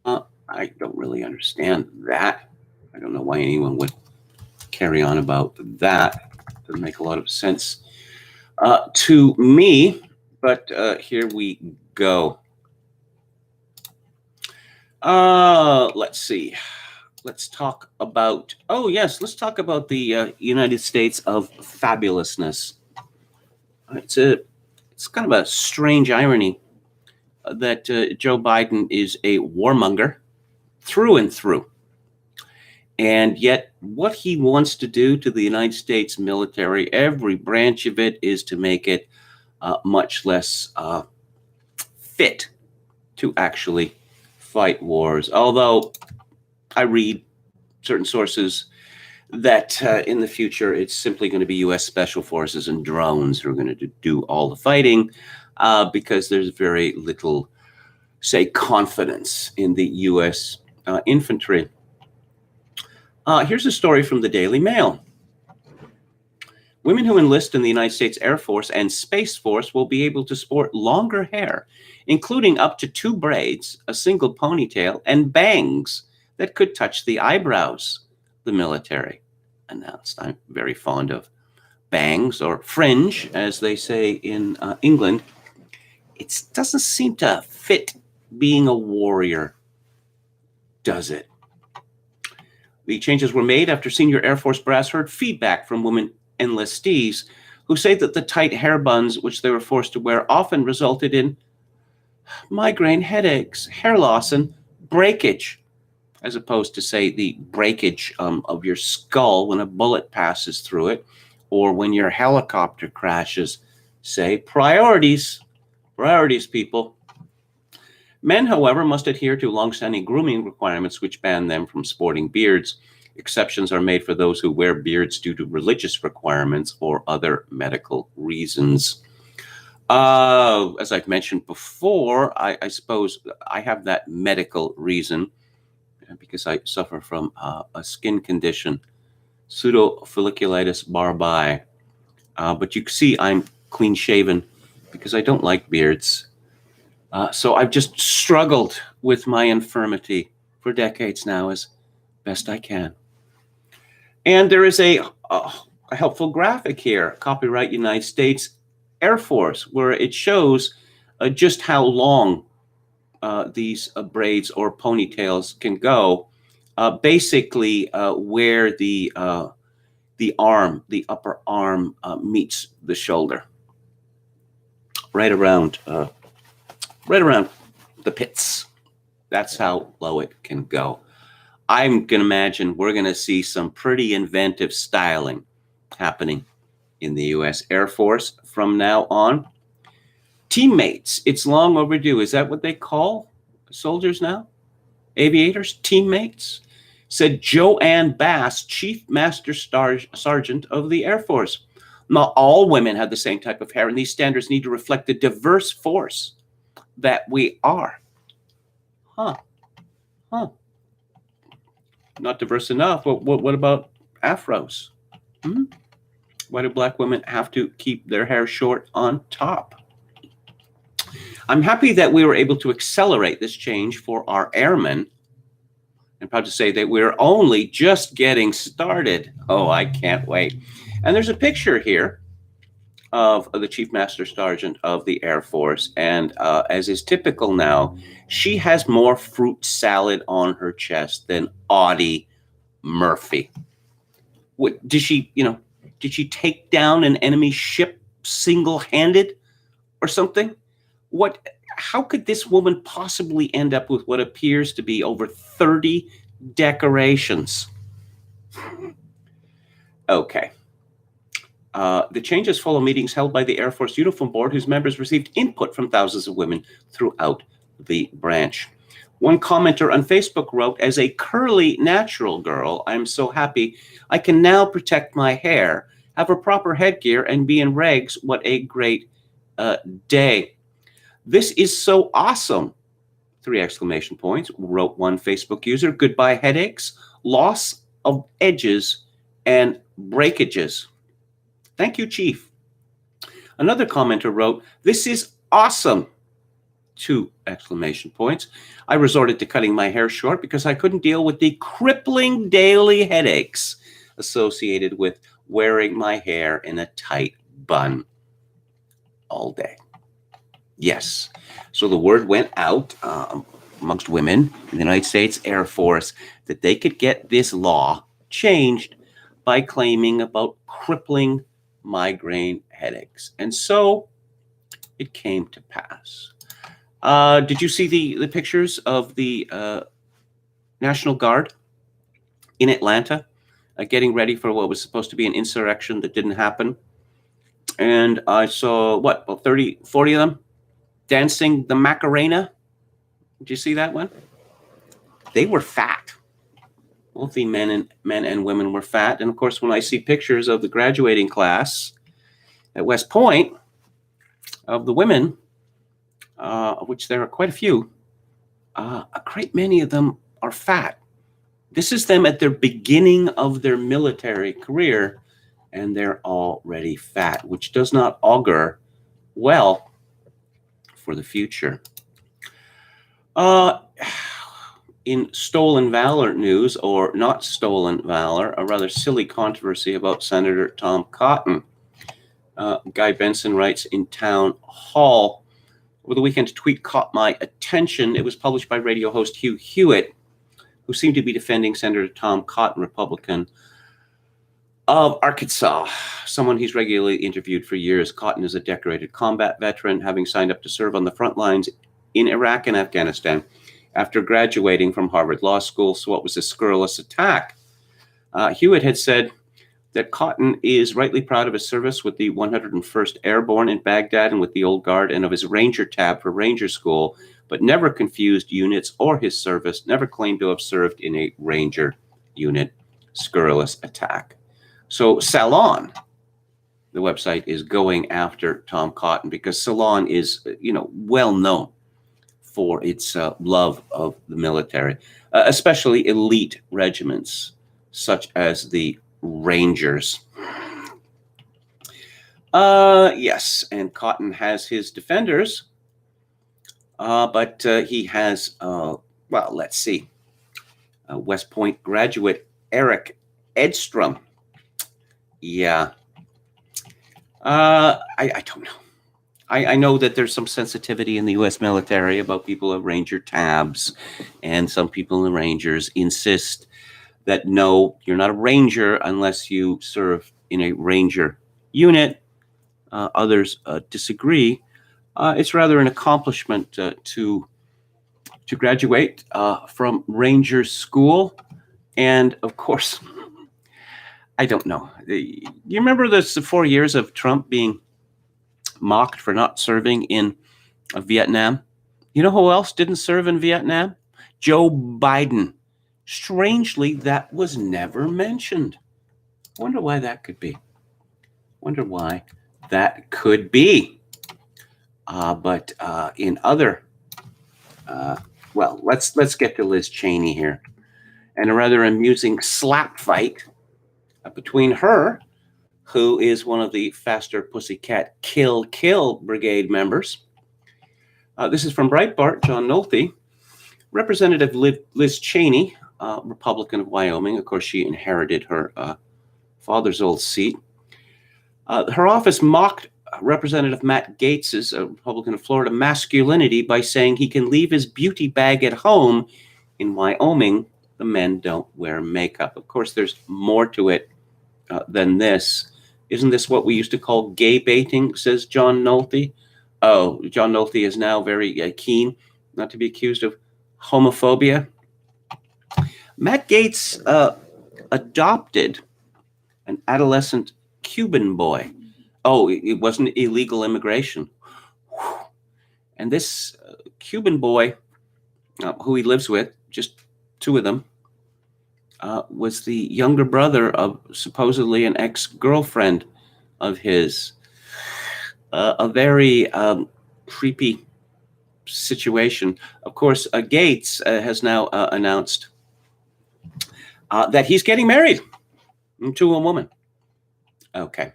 I don't really understand that. I don't know why anyone would carry on about that. Doesn't make a lot of sense to me, but here we go. Let's see. Let's talk about, let's talk about the United States of fabulousness. It's kind of a strange irony that Joe Biden is a warmonger through and through. And yet what he wants to do to the United States military, every branch of it, is to make it much less fit to actually fight wars. Although I read certain sources that in the future, it's simply going to be U.S. Special Forces and drones who are going to do all the fighting because there's very little, say, confidence in the U.S. Infantry. Here's a story from the Daily Mail. Women who enlist in the United States Air Force and Space Force will be able to sport longer hair, including up to 2 braids, a single ponytail, and bangs that could touch the eyebrows, the military announced. I'm very fond of bangs, or fringe, as they say in England. It doesn't seem to fit being a warrior, does it? The changes were made after senior Air Force brass heard feedback from women enlistees who say that the tight hair buns which they were forced to wear often resulted in migraine headaches, hair loss, and breakage, as opposed to, say, the breakage of your skull when a bullet passes through it, or when your helicopter crashes. Say, priorities, people. Men, however, must adhere to longstanding grooming requirements which ban them from sporting beards. Exceptions are made for those who wear beards due to religious requirements or other medical reasons. As I've mentioned before, I suppose I have that medical reason because I suffer from a skin condition, pseudofolliculitis barbae. But you can see I'm clean shaven because I don't like beards. So I've just struggled with my infirmity for decades now as best I can. And there is a helpful graphic here, copyright United States Air Force, where it shows just how long these braids or ponytails can go. Basically, where the arm, the upper arm, meets the shoulder, right around the pits. That's how low it can go. I'm going to imagine we're going to see some pretty inventive styling happening in the U.S. Air Force from now on. Teammates, it's long overdue. Is that what they call soldiers now? Aviators, teammates? Said Joanne Bass, Chief Master Sergeant of the Air Force. Not all women have the same type of hair, and these standards need to reflect the diverse force that we are. Not diverse enough. What about afros? Why do Black women have to keep their hair short on top? I'm happy that we were able to accelerate this change for our airmen. I'm proud to say that we're only just getting started. Oh, I can't wait. And there's a picture here of the Chief Master Sergeant of the Air Force. And as is typical now, she has more fruit salad on her chest than Audie Murphy. Did she take down an enemy ship single-handed or something? How could this woman possibly end up with what appears to be over 30 decorations? Okay. The changes follow meetings held by the Air Force Uniform Board, whose members received input from thousands of women throughout the branch. One commenter on Facebook wrote, "As a curly natural girl, I'm so happy I can now protect my hair, have a proper headgear, and be in regs. What a great day. This is so awesome." 3 exclamation points, wrote one Facebook user. "Goodbye headaches, loss of edges, and breakages. Thank you, Chief." Another commenter wrote, "This is awesome." 2 exclamation points. "I resorted to cutting my hair short because I couldn't deal with the crippling daily headaches associated with wearing my hair in a tight bun all day." Yes. So the word went out amongst women in the United States Air Force that they could get this law changed by claiming about crippling migraine headaches. And so it came to pass. Did you see the pictures of the National Guard in Atlanta getting ready for what was supposed to be an insurrection that didn't happen? And I saw, about 30, 40 of them dancing the Macarena. Did you see that one? They were fat. Both the men and women were fat. And of course, when I see pictures of the graduating class at West Point, of the women, of which there are quite a few, a great many of them are fat. This is them at their beginning of their military career, and they're already fat, which does not augur well for the future. In stolen valor news, or not stolen valor, a rather silly controversy about Senator Tom Cotton. Guy Benson writes in Town Hall, "Over the weekend, a tweet caught my attention. It was published by radio host Hugh Hewitt, who seemed to be defending Senator Tom Cotton, Republican of Arkansas, someone he's regularly interviewed for years. Cotton is a decorated combat veteran, having signed up to serve on the front lines in Iraq and Afghanistan after graduating from Harvard Law School. So what was this scurrilous attack?" Hewitt had said that Cotton is rightly proud of his service with the 101st Airborne in Baghdad and with the Old Guard, and of his Ranger tab for Ranger School, but never confused units or his service, never claimed to have served in a Ranger unit. Scurrilous attack. So Salon, the website, is going after Tom Cotton because Salon is, well known for its love of the military, especially elite regiments such as the Rangers. Yes, and Cotton has his defenders, but he has, let's see, West Point graduate Eric Edstrom. Yeah. I don't know. I know that there's some sensitivity in the U.S. military about people of Ranger tabs, and some people in the Rangers insist that no, you're not a Ranger unless you serve in a Ranger unit. Others disagree. It's rather an accomplishment to graduate from Ranger School. And of course, I don't know. You remember the 4 years of Trump being mocked for not serving in Vietnam? You know who else didn't serve in Vietnam? Joe Biden. Strangely, that was never mentioned. Wonder why that could be. But in other, let's get to Liz Cheney here, and a rather amusing slap fight between her, who is one of the Faster Pussycat Kill Brigade members. This is from Breitbart. John Nolte. Representative Liz Cheney, Republican of Wyoming. Of course, she inherited her father's old seat. Her office mocked Representative Matt Gaetz's, a Republican of Florida, masculinity by saying he can leave his beauty bag at home. In Wyoming, the men don't wear makeup. Of course, there's more to it than this. Isn't this what we used to call gay baiting, says John Nolte? Oh, John Nolte is now very keen not to be accused of homophobia. Matt Gaetz adopted an adolescent Cuban boy. Oh, it wasn't illegal immigration. Whew. And this Cuban boy, who he lives with, just two of them, was the younger brother of supposedly an ex-girlfriend of his. A very creepy situation. Of course, Gates has now announced that he's getting married to a woman. Okay.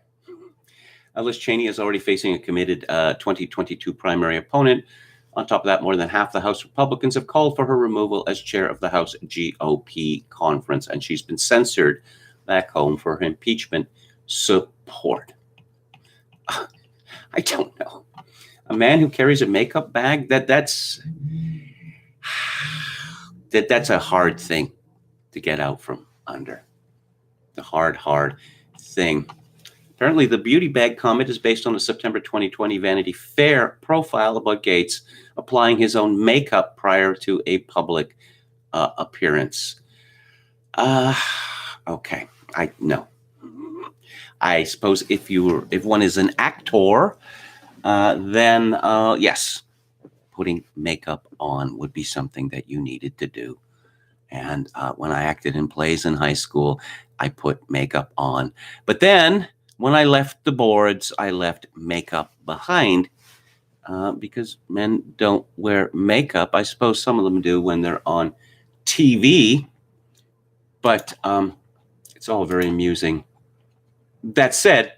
Liz Cheney is already facing a committed 2022 primary opponent. On top of that, more than half the House Republicans have called for her removal as chair of the House GOP conference, and she's been censored back home for her impeachment support. I don't know. A man who carries a makeup bag, that's a hard thing to get out from under. The hard thing. Apparently, the beauty bag comment is based on a September 2020 Vanity Fair profile about Gates applying his own makeup prior to a public appearance. Okay, no. I suppose if one is an actor, then yes, putting makeup on would be something that you needed to do. And when I acted in plays in high school, I put makeup on. But then when I left the boards, I left makeup behind because men don't wear makeup. I suppose some of them do when they're on TV, but it's all very amusing. That said,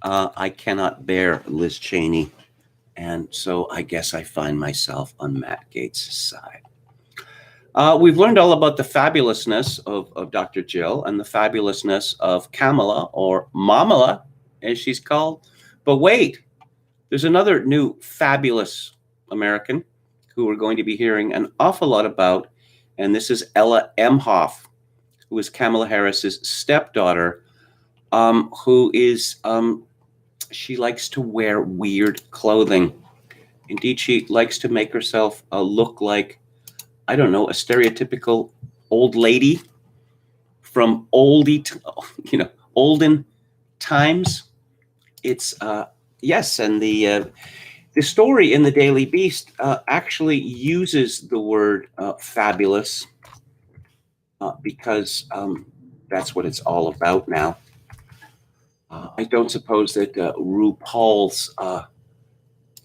I cannot bear Liz Cheney, and so I guess I find myself on Matt Gaetz' side. We've learned all about the fabulousness of Dr. Jill and the fabulousness of Kamala, or Mamala, as she's called. But wait, there's another new fabulous American who we're going to be hearing an awful lot about, and this is Ella Emhoff, who is Kamala Harris's stepdaughter, who is, she likes to wear weird clothing. Indeed, she likes to make herself look like, I don't know, a stereotypical old lady from olden times. It's, yes, and the story in the Daily Beast actually uses the word fabulous because that's what it's all about now. I don't suppose that RuPaul's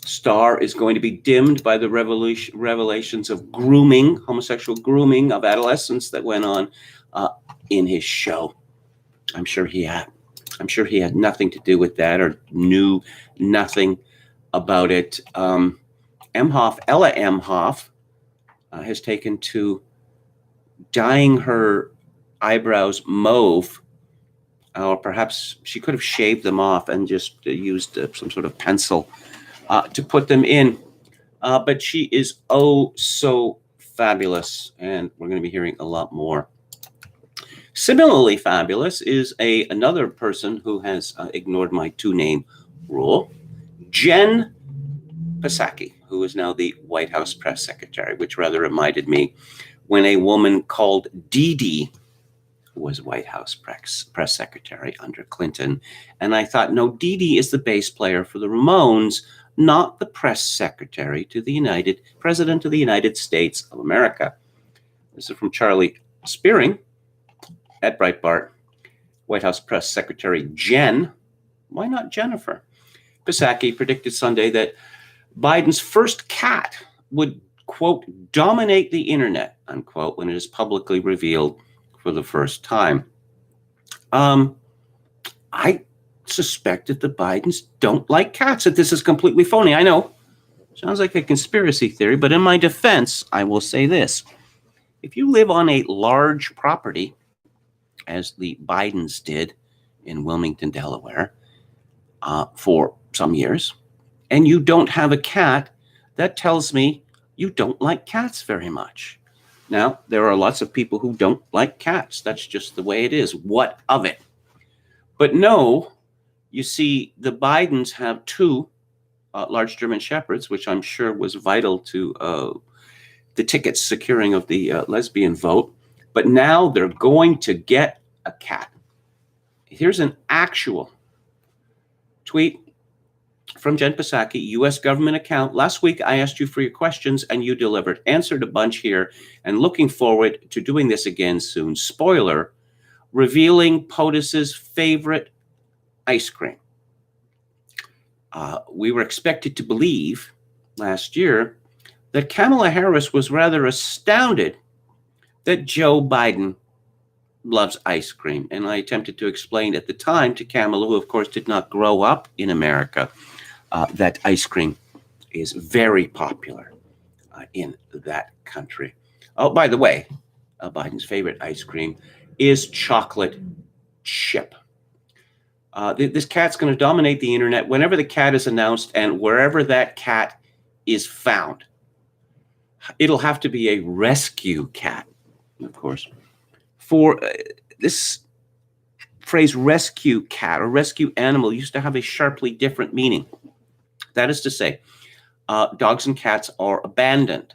star is going to be dimmed by the revelations of grooming, homosexual grooming of adolescents that went on in his show. I'm sure he had nothing to do with that or knew nothing about it. Ella Emhoff has taken to dyeing her eyebrows mauve, or perhaps she could have shaved them off and just used some sort of pencil to put them in. But she is oh so fabulous, and we're going to be hearing a lot more. Similarly fabulous is another person who has ignored my two-name rule, Jen Psaki, who is now the White House press secretary, which rather reminded me when a woman called Dee Dee was White House press secretary under Clinton. And I thought, no, Dee Dee is the bass player for the Ramones, not the press secretary to the President of the United States of America. This is from Charlie Spearing at Breitbart. White House press secretary Jen, why not Jennifer? Psaki predicted Sunday that Biden's first cat would, quote, dominate the internet, unquote, when it is publicly revealed for the first time. I suspect that the Bidens don't like cats, that this is completely phony. I know, sounds like a conspiracy theory, but in my defense, I will say this. If you live on a large property, as the Bidens did in Wilmington, Delaware, for some years, and you don't have a cat, that tells me you don't like cats very much. Now, there are lots of people who don't like cats. That's just the way it is. What of it? But no, you see, the Bidens have two large German Shepherds, which I'm sure was vital to the ticket securing of the lesbian vote. But now they're going to get a cat. here's an actual tweet from Jen Psaki, U.S. government account. Last week, I asked you for your questions and you delivered. Answered a bunch here and looking forward to doing this again soon. Spoiler, revealing POTUS's favorite ice cream. We were expected to believe last year that Kamala Harris was rather astounded that Joe Biden loves ice cream. And I attempted to explain at the time to Kamala, who of course did not grow up in America, that ice cream is very popular in that country. Oh, by the way, Biden's favorite ice cream is chocolate chip. This cat's going to dominate the internet whenever the cat is announced and wherever that cat is found. It'll have to be a rescue cat, of course. For this phrase rescue cat or rescue animal used to have a sharply different meaning. That is to say, dogs and cats are abandoned,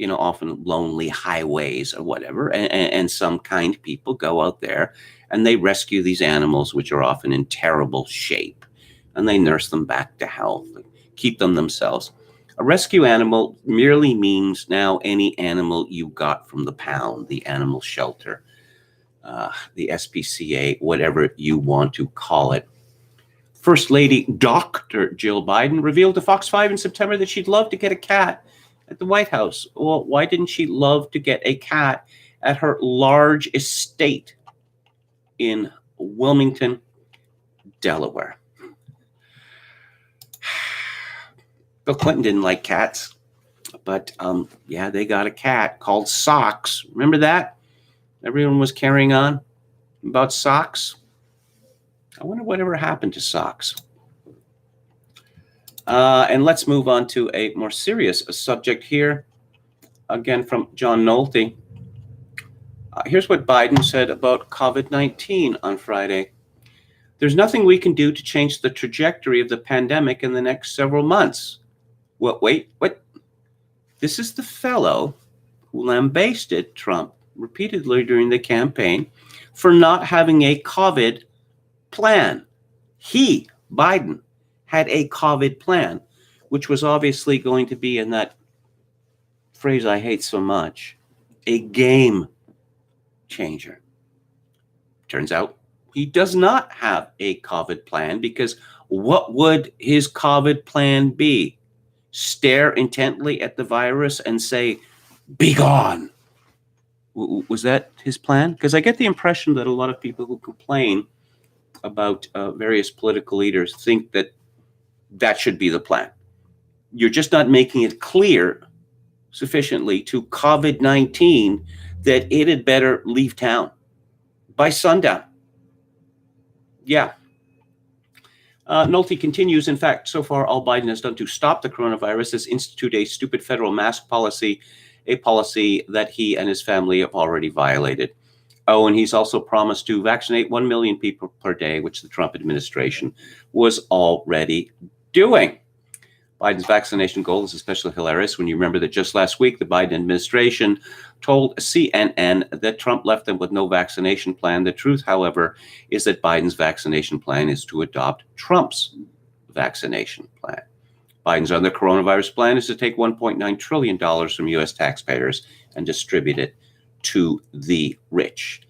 often lonely highways or whatever, and some kind people go out there and they rescue these animals, which are often in terrible shape, and they nurse them back to health, keep them themselves. A rescue animal merely means now any animal you got from the pound, the animal shelter, the SPCA, whatever you want to call it. First Lady Dr. Jill Biden revealed to Fox 5 in September that she'd love to get a cat at the White House. Well, why didn't she love to get a cat at her large estate in Wilmington, Delaware? Bill Clinton didn't like cats, but yeah, they got a cat called Socks. Remember that? Everyone was carrying on about Socks. I wonder whatever happened to Socks. And let's move on to a more serious subject here. Again, from John Nolte. Here's what Biden said about COVID-19 on Friday. There's nothing we can do to change the trajectory of the pandemic in the next several months. Wait, what? This is the fellow who lambasted Trump repeatedly during the campaign for not having a COVID plan. He, Biden, had a COVID plan, which was obviously going to be, in that phrase I hate so much, a game changer. Turns out he does not have a COVID plan, because what would his COVID plan be? Stare intently at the virus and say, "Be gone." Was that his plan? Because I get the impression that a lot of people who complain about various political leaders think that that should be the plan. You're just not making it clear sufficiently to COVID-19 that it had better leave town by sundown. Yeah. Nolte continues, in fact, so far all Biden has done to stop the coronavirus is institute a stupid federal mask policy, a policy that he and his family have already violated. Oh, and he's also promised to vaccinate 1 million people per day, which the Trump administration was already doing. Biden's vaccination goal is especially hilarious when you remember that just last week, the Biden administration told CNN that Trump left them with no vaccination plan. The truth, however, is that Biden's vaccination plan is to adopt Trump's vaccination plan. Biden's other coronavirus plan is to take $1.9 trillion from U.S. taxpayers and distribute it to the rich.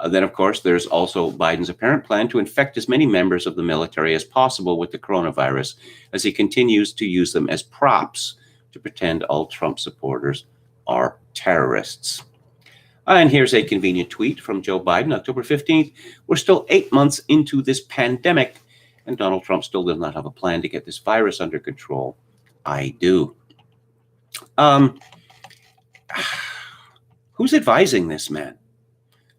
Then, of course, there's also Biden's apparent plan to infect as many members of the military as possible with the coronavirus, as he continues to use them as props to pretend all Trump supporters are terrorists. And here's a convenient tweet from Joe Biden, October 15th. We're still 8 months into this pandemic, and Donald Trump still does not have a plan to get this virus under control. I do. Who's advising this man?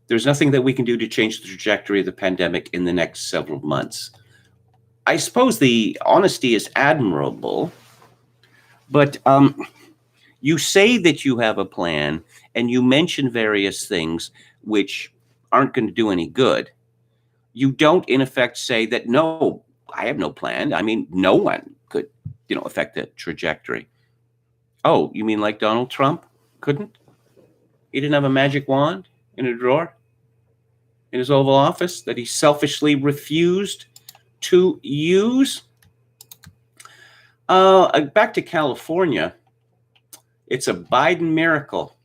There's nothing that we can do to change the trajectory of the pandemic in the next several months. I suppose the honesty is admirable, but you say that you have a plan and you mention various things which aren't going to do any good. You don't, in effect, say that, no, I have no plan. I mean, no one could, affect the trajectory. Oh, you mean like Donald Trump couldn't? He didn't have a magic wand in a drawer? in his Oval Office that he selfishly refused to use. Back to California. It's a Biden miracle.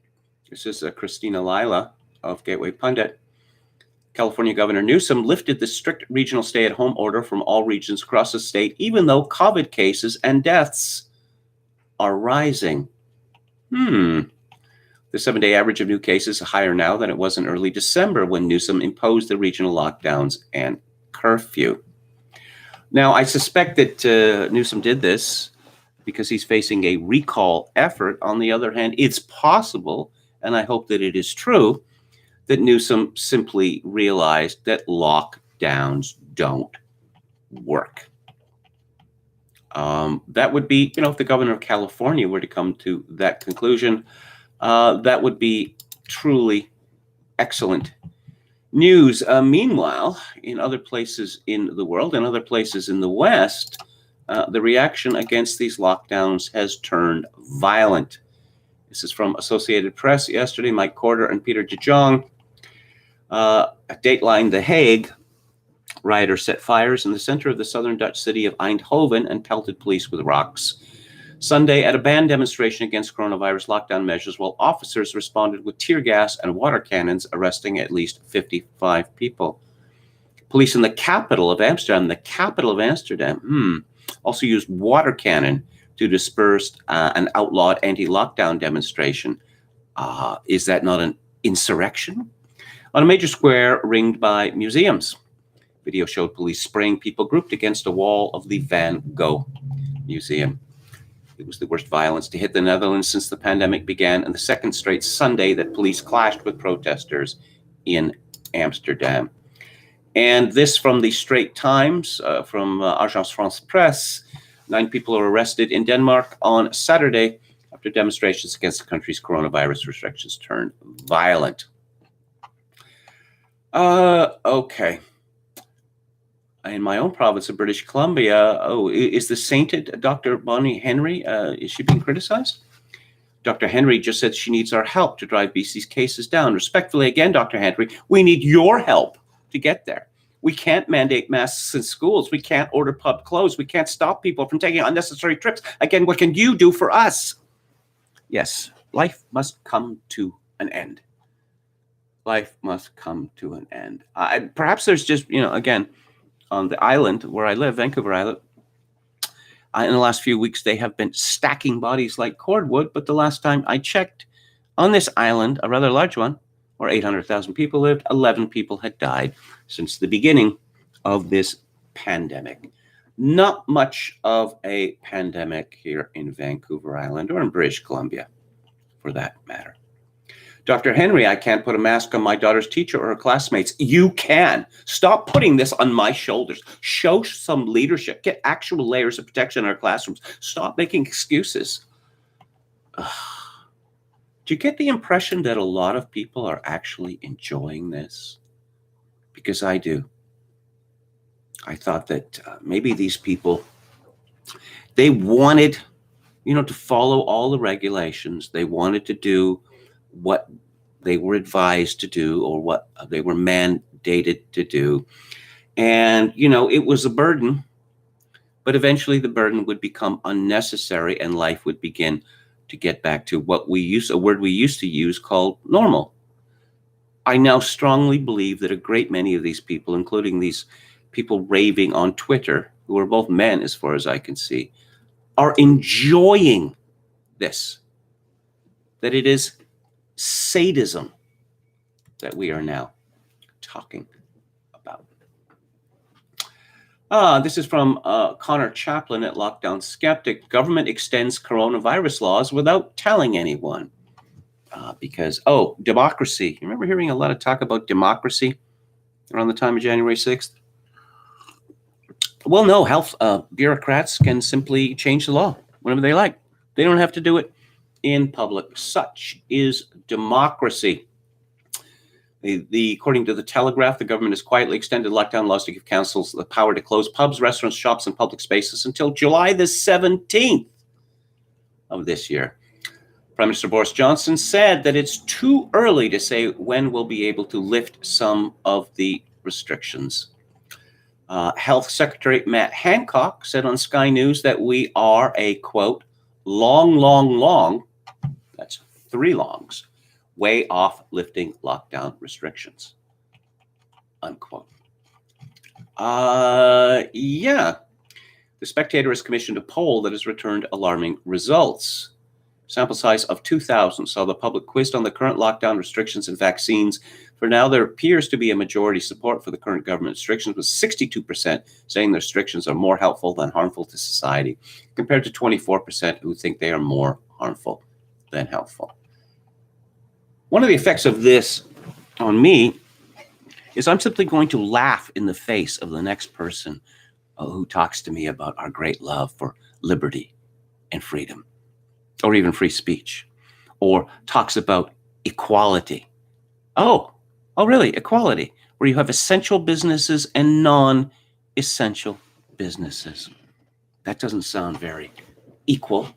This is Christina Lila of Gateway Pundit. California Governor Newsom lifted the strict regional stay-at-home order from all regions across the state, even though COVID cases and deaths are rising. The 7-day average of new cases is higher now than it was in early December when Newsom imposed the regional lockdowns and curfew. Now, I suspect that Newsom did this because he's facing a recall effort. On the other hand, it's possible, and I hope that it is true, that Newsom simply realized that lockdowns don't work. That would be, if the governor of California were to come to that conclusion, that would be truly excellent news. Meanwhile, in other places in the world and other places in the West, the reaction against these lockdowns has turned violent. This is from Associated Press yesterday. Mike Corder and Peter de Jong. At Dateline The Hague, rioters set fires in the center of the southern Dutch city of Eindhoven and pelted police with rocks Sunday at a banned demonstration against coronavirus lockdown measures, while officers responded with tear gas and water cannons, arresting at least 55 people. Police in the capital of Amsterdam, also used water cannon to disperse an outlawed anti-lockdown demonstration. Is that not an insurrection? On a major square ringed by museums. Video showed police spraying people grouped against a wall of the Van Gogh Museum. It was the worst violence to hit the Netherlands since the pandemic began, and the second straight Sunday that police clashed with protesters in Amsterdam. And this from the Straits Times, from Agence France-Presse. 9 people are arrested in Denmark on Saturday after demonstrations against the country's coronavirus restrictions turned violent. Okay. In my own province of British Columbia, is the sainted Dr. Bonnie Henry, is she being criticized? Dr. Henry just said she needs our help to drive BC's cases down. Respectfully, again, Dr. Henry, we need your help to get there. We can't mandate masks in schools. We can't order pub closed. We can't stop people from taking unnecessary trips. Again, what can you do for us? Yes, life must come to an end. Life must come to an end. Perhaps there's just, again, on the island where I live, Vancouver Island, in the last few weeks, they have been stacking bodies like cordwood. But the last time I checked on this island, a rather large one, where 800,000 people lived, 11 people had died since the beginning of this pandemic. Not much of a pandemic here in Vancouver Island or in British Columbia, for that matter. Dr. Henry, I can't put a mask on my daughter's teacher or her classmates. You can. Stop putting this on my shoulders. Show some leadership. Get actual layers of protection in our classrooms. Stop making excuses. Do you get the impression that a lot of people are actually enjoying this? Because I do. I thought that maybe these people, they wanted, to follow all the regulations. They wanted to do what they were advised to do or what they were mandated to do. And, it was a burden, but eventually the burden would become unnecessary and life would begin to get back to a word we used to use called normal. I now strongly believe that a great many of these people, including these people raving on Twitter, who are both men as far as I can see, are enjoying this. That it is sadism that we are now talking about. This is from Connor Chaplin at Lockdown Skeptic. Government extends coronavirus laws without telling anyone. Because democracy. You remember hearing a lot of talk about democracy around the time of January 6th? Well, no, health bureaucrats can simply change the law whenever they like. They don't have to do it in public. Such is democracy. According to the Telegraph, the government has quietly extended lockdown laws to give councils the power to close pubs, restaurants, shops, and public spaces until July the 17th of this year. Prime Minister Boris Johnson said that it's too early to say when we'll be able to lift some of the restrictions. Health Secretary Matt Hancock said on Sky News that we are a, quote, long, that's 3 longs, way off lifting lockdown restrictions, unquote. Yeah. The Spectator has commissioned a poll that has returned alarming results. Sample size of 2,000 saw the public quizzed on the current lockdown restrictions and vaccines. For now, there appears to be a majority support for the current government restrictions, with 62% saying the restrictions are more helpful than harmful to society, compared to 24% who think they are more harmful than helpful. One of the effects of this on me is I'm simply going to laugh in the face of the next person who talks to me about our great love for liberty and freedom, or even free speech, or talks about equality. Oh, really, equality, where you have essential businesses and non-essential businesses. That doesn't sound very equal,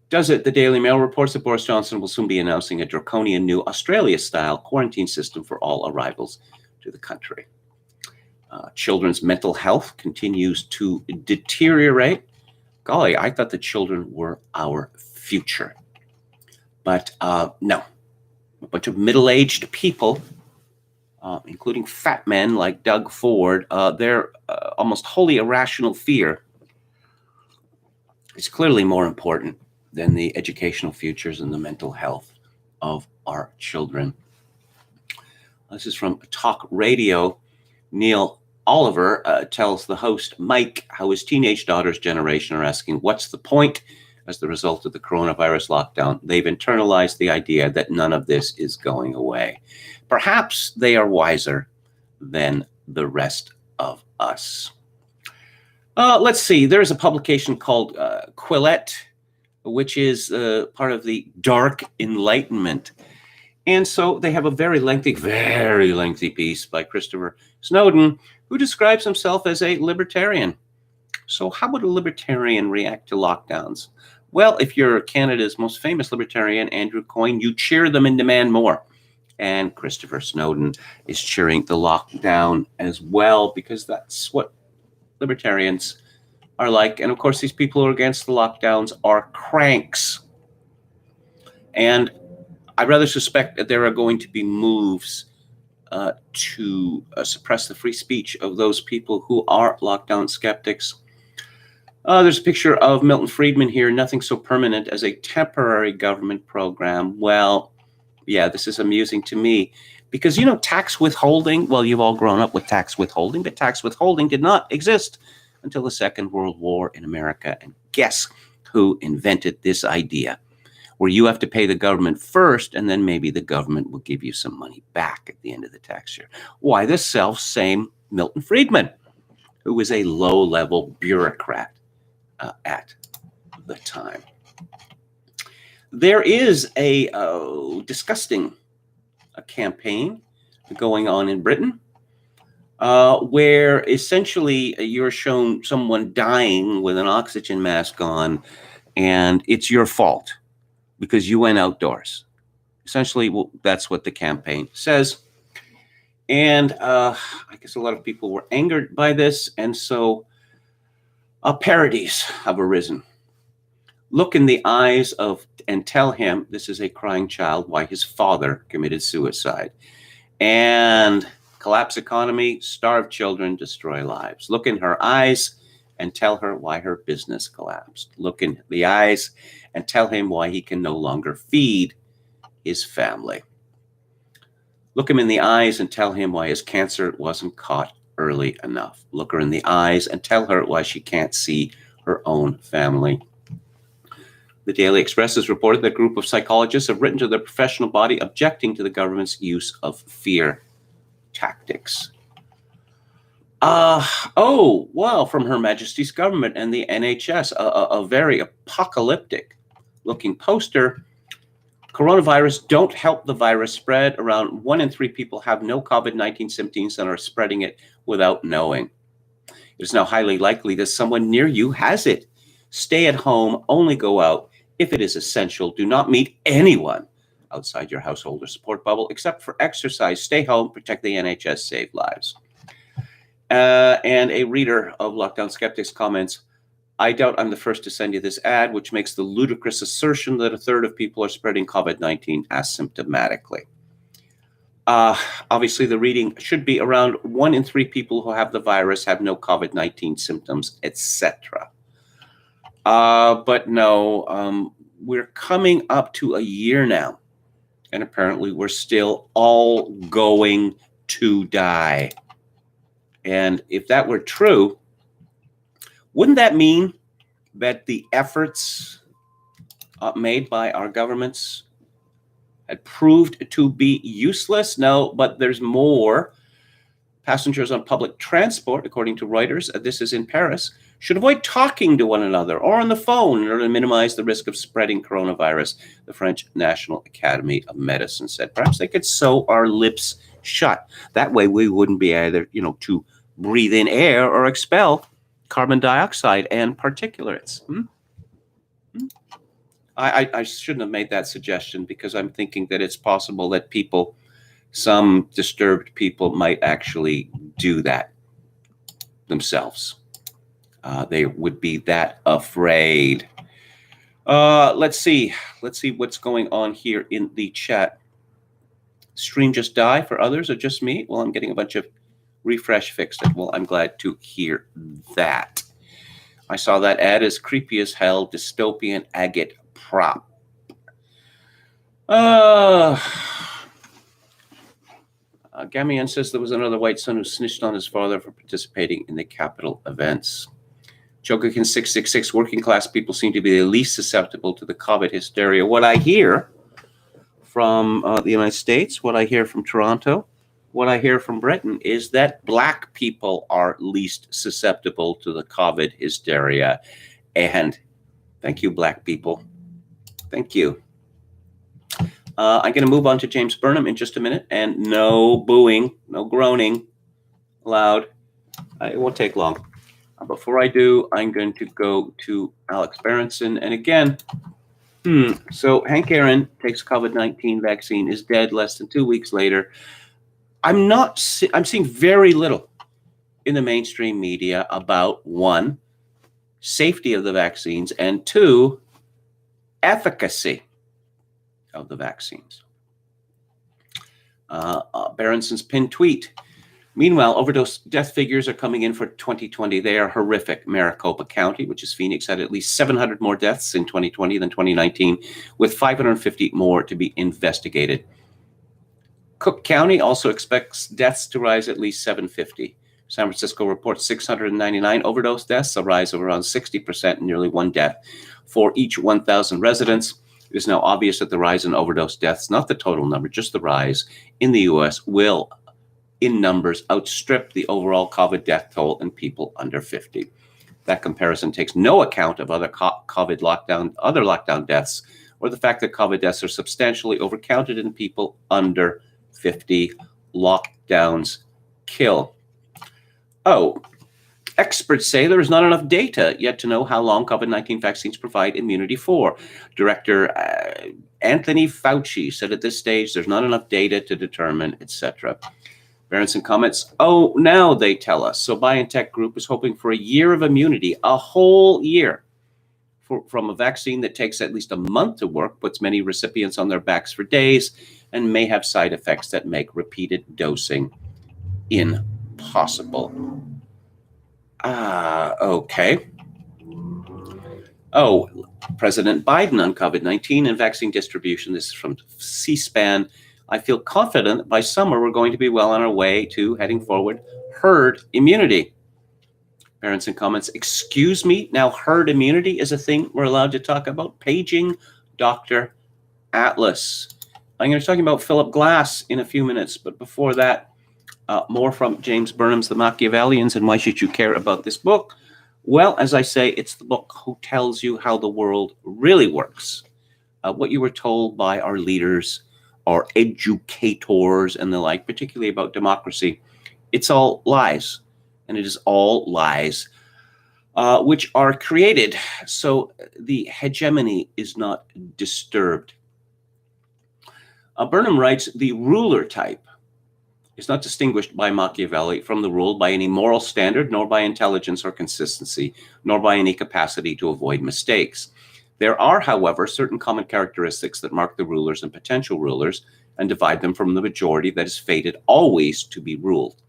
does it? The Daily Mail reports that Boris Johnson will soon be announcing a draconian new Australia-style quarantine system for all arrivals to the country. Children's mental health continues to deteriorate. Golly, I thought the children were our future. But no, a bunch of middle-aged people, including fat men like Doug Ford, their almost wholly irrational fear is clearly more important than the educational futures and the mental health of our children. This is from Talk Radio. Neil Oliver tells the host, Mike, how his teenage daughter's generation are asking, what's the point? As the result of the coronavirus lockdown, they've internalized the idea that none of this is going away. Perhaps they are wiser than the rest of us. Let's see. There's a publication called Quillette, which is part of the Dark Enlightenment. And so they have a very lengthy piece by Christopher Snowden, who describes himself as a libertarian. So how would a libertarian react to lockdowns? Well, if you're Canada's most famous libertarian, Andrew Coyne, you cheer them and demand more. And Christopher Snowden is cheering the lockdown as well, because that's what libertarians are like. And of course, these people who are against the lockdowns are cranks. And I rather suspect that there are going to be moves to suppress the free speech of those people who are lockdown skeptics. There's a picture of Milton Friedman here. Nothing so permanent as a temporary government program. Well, yeah, this is amusing to me because, you know, tax withholding, well, you've all grown up with tax withholding, but tax withholding did not exist until the Second World War in America. And guess who invented this idea? Where you have to pay the government first, and then maybe the government will give you some money back at the end of the tax year. Why, the self-same Milton Friedman, who was a low-level bureaucrat at the time. There is a disgusting campaign going on in Britain where essentially you're shown someone dying with an oxygen mask on, and it's your fault because you went outdoors. Essentially, well, that's what the campaign says. And I guess a lot of people were angered by this. And so parodies have arisen. Look in the eyes of and tell him this is a crying child why his father committed suicide. And collapse economy, starve children, destroy lives. Look in her eyes and tell her why her business collapsed. Look in the eyes and tell him why he can no longer feed his family. Look him in the eyes and tell him why his cancer wasn't caught early enough. Look her in the eyes and tell her why she can't see her own family. The Daily Express has reported that a group of psychologists have written to their professional body objecting to the government's use of fear tactics. From Her Majesty's government and the NHS, a very apocalyptic looking poster. Coronavirus, don't help the virus spread. Around 1 in 3 people have no COVID-19 symptoms and are spreading it without knowing. It is now highly likely that someone near you has it. Stay at home, only go out If it is essential, do not meet anyone outside your household or support bubble, except for exercise. Stay home, protect the NHS, save lives. And a reader of Lockdown Skeptics comments, I doubt I'm the first to send you this ad, which makes the ludicrous assertion that a third of people are spreading COVID-19 asymptomatically. Obviously, the reading should be around 1 in 3 people who have the virus have no COVID-19 symptoms, etc. But no, we're coming up to a year now, and apparently we're still all going to die. And if that were true, wouldn't that mean that the efforts made by our governments had proved to be useless? No, but there's more. Passengers on public transport, according to Reuters, this is in Paris, should avoid talking to one another or on the phone in order to minimize the risk of spreading coronavirus, the French National Academy of Medicine said. Perhaps they could sew our lips shut. That way we wouldn't be either, to breathe in air or expel carbon dioxide and particulates. I shouldn't have made that suggestion, because I'm thinking that it's possible that some disturbed people might actually do that themselves. They would be that afraid. Let's see what's going on here in the chat. Stream just die for others or just me? Well, I'm getting a bunch of refresh fixed. Well, I'm glad to hear that. I saw that ad as creepy as hell, dystopian agate prop. Gamian says there was another white son who snitched on his father for participating in the Capitol events. Jokerkin 666, working class people seem to be the least susceptible to the COVID hysteria. What I hear from the United States, what I hear from Toronto, what I hear from Britain is that Black people are least susceptible to the COVID hysteria. And thank you, Black people. Thank you. I'm going to move on to James Burnham in just a minute, and no booing, no groaning allowed. It won't take long. Before I do, I'm going to go to Alex Berenson. And again, so Hank Aaron takes COVID-19 vaccine, is dead less than 2 weeks later. I'm seeing very little in the mainstream media about, 1, safety of the vaccines, and 2, efficacy of the vaccines. Berenson's pinned tweet. Meanwhile, overdose death figures are coming in for 2020. They are horrific. Maricopa County, which is Phoenix, had at least 700 more deaths in 2020 than 2019, with 550 more to be investigated. Cook County also expects deaths to rise at least 750. San Francisco reports 699 overdose deaths, a rise of around 60%, nearly 1 death for each 1,000 residents. It is now obvious that the rise in overdose deaths, not the total number, just the rise in the U.S., will, in numbers, outstrip the overall COVID death toll in people under 50. That comparison takes no account of other lockdown deaths, or the fact that COVID deaths are substantially overcounted in people under 50. Lockdowns kill. Experts say there is not enough data yet to know how long COVID-19 vaccines provide immunity for. Director Anthony Fauci said at this stage there's not enough data to determine, etc. Berenson comments, now they tell us. So BioNTech Group is hoping for a year of immunity, a whole year, from a vaccine that takes at least a month to work, puts many recipients on their backs for days, and may have side effects that make repeated dosing impossible. Okay. President Biden on COVID-19 and vaccine distribution. This is from C-SPAN. I feel confident that by summer we're going to be well on our way to heading forward herd immunity. Berenson comments, excuse me, now herd immunity is a thing we're allowed to talk about? Paging Dr. Atlas. I'm going to be talking about Philip Glass in a few minutes, but before that, more from James Burnham's The Machiavellians and Why Should You Care About This Book? Well, as I say, it's the book who tells you how the world really works. What you were told by our leaders, our educators and the like, particularly about democracy, it's all lies. And it is all lies which are created so the hegemony is not disturbed. Burnham writes, the ruler type is not distinguished by Machiavelli from the ruled by any moral standard, nor by intelligence or consistency, nor by any capacity to avoid mistakes. There are, however, certain common characteristics that mark the rulers and potential rulers and divide them from the majority that is fated always to be ruled.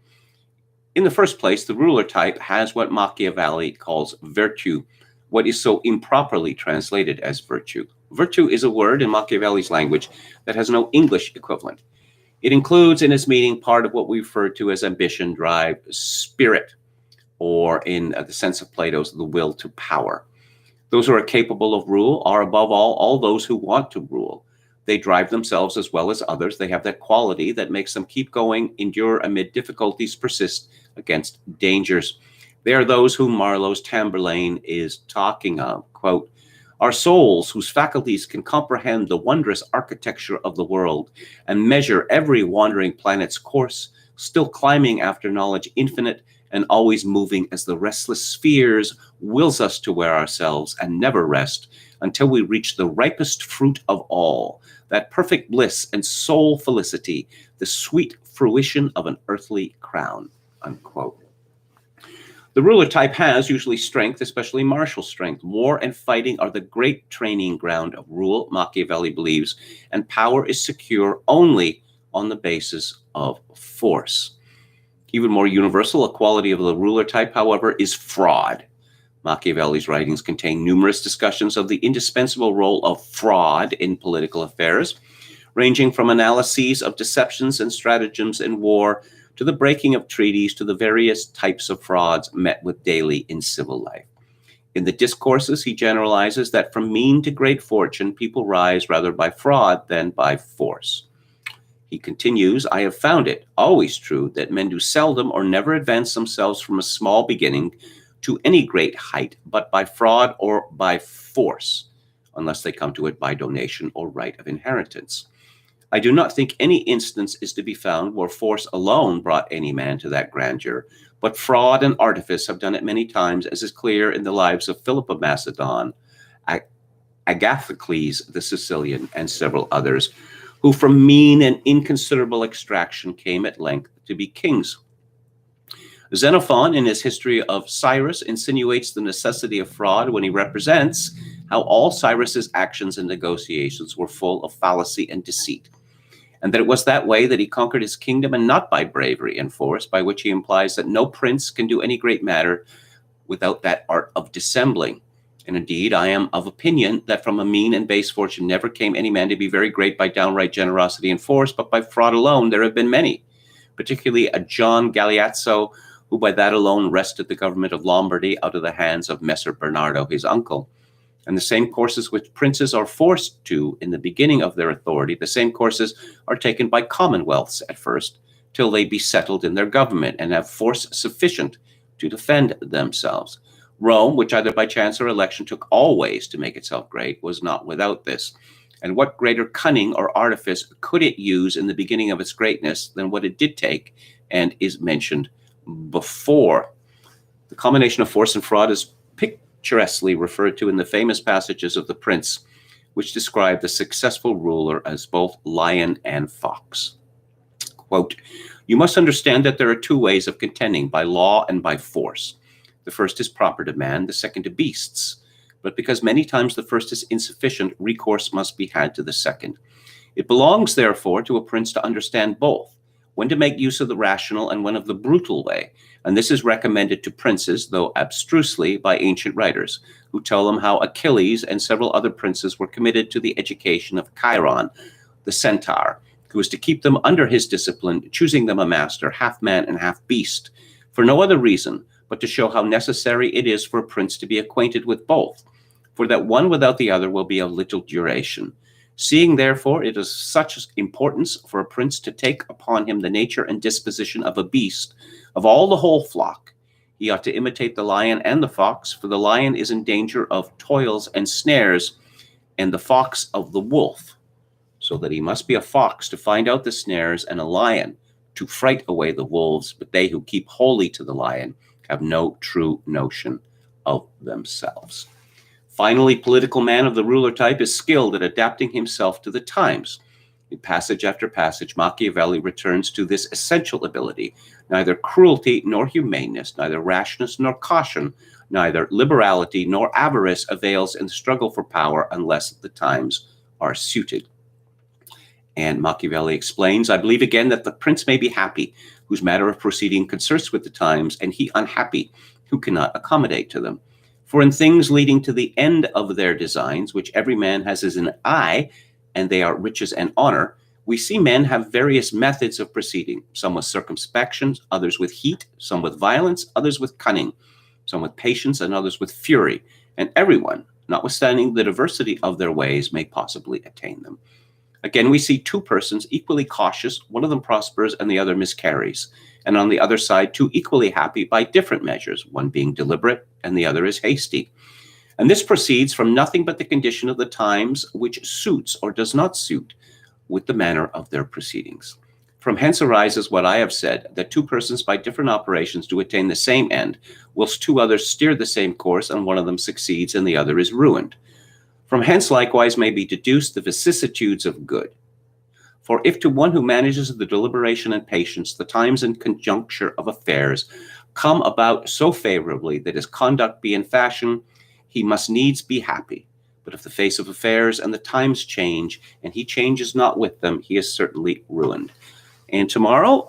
In the first place, the ruler type has what Machiavelli calls virtue, what is so improperly translated as virtue. Virtue is a word in Machiavelli's language that has no English equivalent. It includes in its meaning part of what we refer to as ambition, drive, spirit, or in the sense of Plato's, the will to power. Those who are capable of rule are above all those who want to rule. They drive themselves as well as others. They have that quality that makes them keep going, endure amid difficulties, persist against dangers. They are those whom Marlowe's Tamburlaine is talking of. Quote, are souls whose faculties can comprehend the wondrous architecture of the world and measure every wandering planet's course, still climbing after knowledge infinite and always moving as the restless spheres wills us to wear ourselves and never rest until we reach the ripest fruit of all, that perfect bliss and soul felicity, the sweet fruition of an earthly crown, unquote. The ruler type has usually strength, especially martial strength. War and fighting are the great training ground of rule, Machiavelli believes, and power is secure only on the basis of force. Even more universal, a quality of the ruler type, however, is fraud. Machiavelli's writings contain numerous discussions of the indispensable role of fraud in political affairs, ranging from analyses of deceptions and stratagems in war to the breaking of treaties, to the various types of frauds met with daily in civil life. In the discourses, he generalizes that from mean to great fortune, people rise rather by fraud than by force. He continues, I have found it always true that men do seldom or never advance themselves from a small beginning to any great height, but by fraud or by force, unless they come to it by donation or right of inheritance. I do not think any instance is to be found where force alone brought any man to that grandeur, but fraud and artifice have done it many times, as is clear in the lives of Philip of Macedon, Agathocles the Sicilian, and several others, who from mean and inconsiderable extraction came at length to be kings. Xenophon, in his History of Cyrus, insinuates the necessity of fraud when he represents how all Cyrus's actions and negotiations were full of fallacy and deceit, and that it was that way that he conquered his kingdom, and not by bravery and force, by which he implies that no prince can do any great matter without that art of dissembling. And indeed, I am of opinion that from a mean and base fortune never came any man to be very great by downright generosity and force, but by fraud alone there have been many, particularly a John Galeazzo, who by that alone wrested the government of Lombardy out of the hands of Messer Bernardo, his uncle. And the same courses which princes are forced to in the beginning of their authority, the same courses are taken by commonwealths at first, till they be settled in their government and have force sufficient to defend themselves. Rome, which either by chance or election took all ways to make itself great, was not without this. And what greater cunning or artifice could it use in the beginning of its greatness than what it did take and is mentioned before? The combination of force and fraud is picturesquely referred to in the famous passages of The Prince, which describe the successful ruler as both lion and fox. Quote, you must understand that there are two ways of contending, by law and by force. The first is proper to man, the second to beasts. But because many times the first is insufficient, recourse must be had to the second. It belongs, therefore, to a prince to understand both, when to make use of the rational and when of the brutal way. And this is recommended to princes, though abstrusely, by ancient writers, who tell them how Achilles and several other princes were committed to the education of Chiron, the centaur, who was to keep them under his discipline, choosing them a master, half man and half beast, for no other reason but to show how necessary it is for a prince to be acquainted with both, for that one without the other will be of little duration. Seeing, therefore, it is such importance for a prince to take upon him the nature and disposition of a beast, of all the whole flock, he ought to imitate the lion and the fox, for the lion is in danger of toils and snares, and the fox of the wolf, so that he must be a fox to find out the snares, and a lion to fright away the wolves, but they who keep wholly to the lion have no true notion of themselves. Finally, political man of the ruler type is skilled at adapting himself to the times. In passage after passage, Machiavelli returns to this essential ability: neither cruelty nor humaneness, neither rashness nor caution, neither liberality nor avarice avails in the struggle for power unless the times are suited. And Machiavelli explains, I believe again that the prince may be happy, whose matter of proceeding concerts with the times, and he unhappy, who cannot accommodate to them. For in things leading to the end of their designs, which every man has as an eye, and they are riches and honor, we see men have various methods of proceeding, some with circumspection, others with heat, some with violence, others with cunning, some with patience, and others with fury, and everyone, notwithstanding the diversity of their ways, may possibly attain them. Again, we see two persons equally cautious, one of them prospers and the other miscarries, and on the other side, two equally happy by different measures, one being deliberate and the other is hasty. And this proceeds from nothing but the condition of the times, which suits or does not suit with the manner of their proceedings. From hence arises what I have said, that two persons by different operations do attain the same end, whilst two others steer the same course, and one of them succeeds and the other is ruined. From hence likewise may be deduced the vicissitudes of good. For if to one who manages the deliberation and patience, the times and conjuncture of affairs come about so favorably that his conduct be in fashion, he must needs be happy. But if the face of affairs and the times change, and he changes not with them, he is certainly ruined. And tomorrow,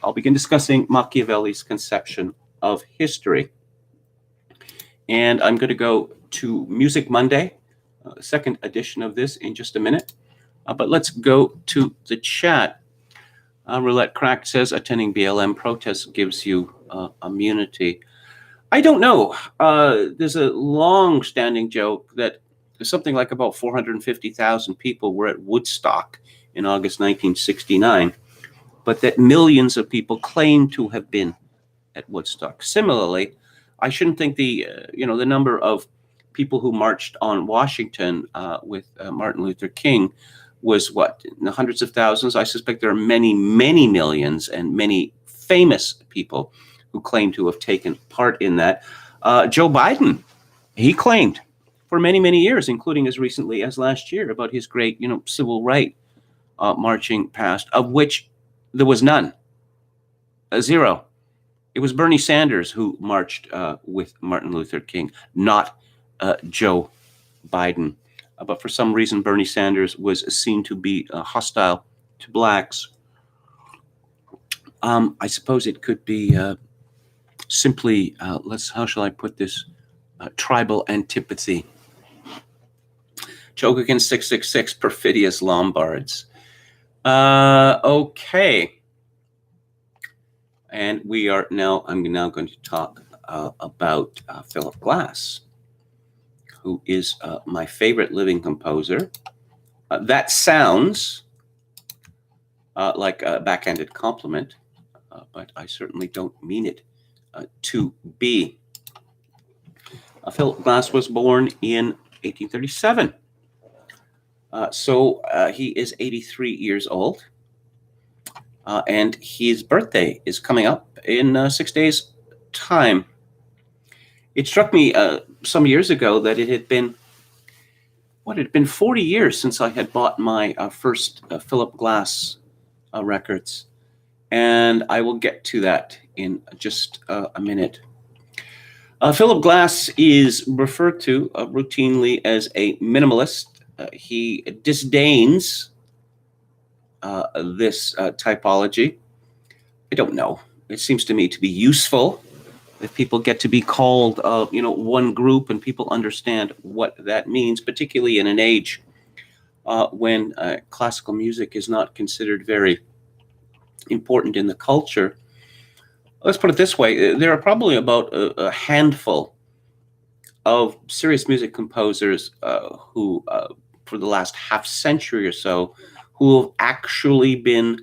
I'll begin discussing Machiavelli's conception of history. And I'm going to go to Music Monday, second edition of this, in just a minute. But let's go to the chat. Roulette Crack says, attending BLM protests gives you immunity. I don't know. There's a long-standing joke that something like about 450,000 people were at Woodstock in August 1969, but that millions of people claim to have been at Woodstock. Similarly, I shouldn't think the number of people who marched on Washington with Martin Luther King was what, in the hundreds of thousands. I suspect there are many, many millions and many famous people who claim to have taken part in that. Joe Biden, he claimed for many, many years, including as recently as last year, about his great, civil right marching past, of which there was none, zero. It was Bernie Sanders who marched with Martin Luther King, not Joe Biden. But for some reason, Bernie Sanders was seen to be hostile to blacks. I suppose it could be simply, how shall I put this? Tribal antipathy. Chogakin 666, perfidious Lombards. Okay. And I'm now going to talk about Philip Glass, who is my favorite living composer. That sounds like a backhanded compliment, but I certainly don't mean it to be. Philip Glass was born in 1837. So he is 83 years old. And his birthday is coming up in 6 days' time. It struck me some years ago that it had been 40 years since I had bought my first Philip Glass records. And I will get to that in just a minute. Philip Glass is referred to routinely as a minimalist. He disdains this typology. I don't know. It seems to me to be useful if people get to be called, one group, and people understand what that means, particularly in an age when classical music is not considered very important in the culture. Let's put it this way. There are probably about a handful of serious music composers who, for the last half century or so, who have actually been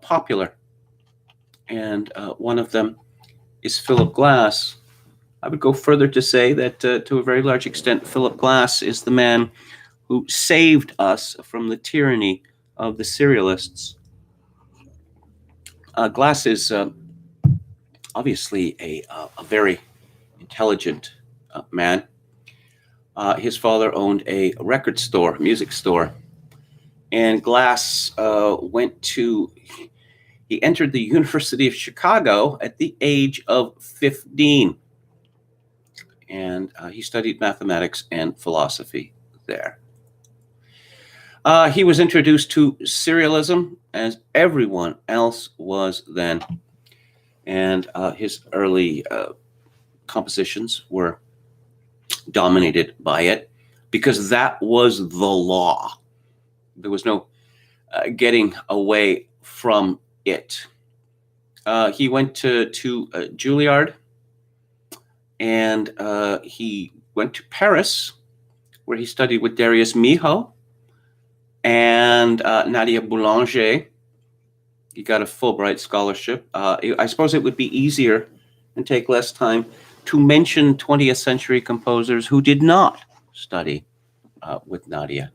popular. And one of them is Philip Glass. I would go further to say that to a very large extent, Philip Glass is the man who saved us from the tyranny of the serialists. Glass is obviously a very intelligent man. His father owned a record store, music store, and Glass he entered the University of Chicago at the age of 15. And he studied mathematics and philosophy there. He was introduced to serialism, as everyone else was then. And his early compositions were dominated by it because that was the law. There was no getting away from it. He went to Juilliard, and he went to Paris, where he studied with Darius Milhaud and Nadia Boulanger. He got a Fulbright scholarship. I suppose it would be easier and take less time to mention 20th century composers who did not study with Nadia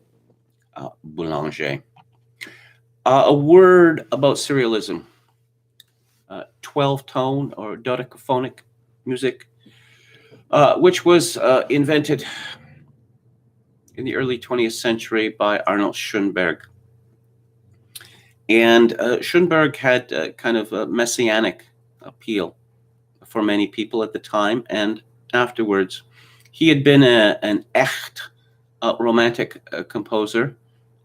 Boulanger. A word about serialism. 12-tone or dodecaphonic music, which was invented in the early 20th century by Arnold Schoenberg. And Schoenberg had kind of a messianic appeal for many people at the time and afterwards. He had been an echt romantic composer,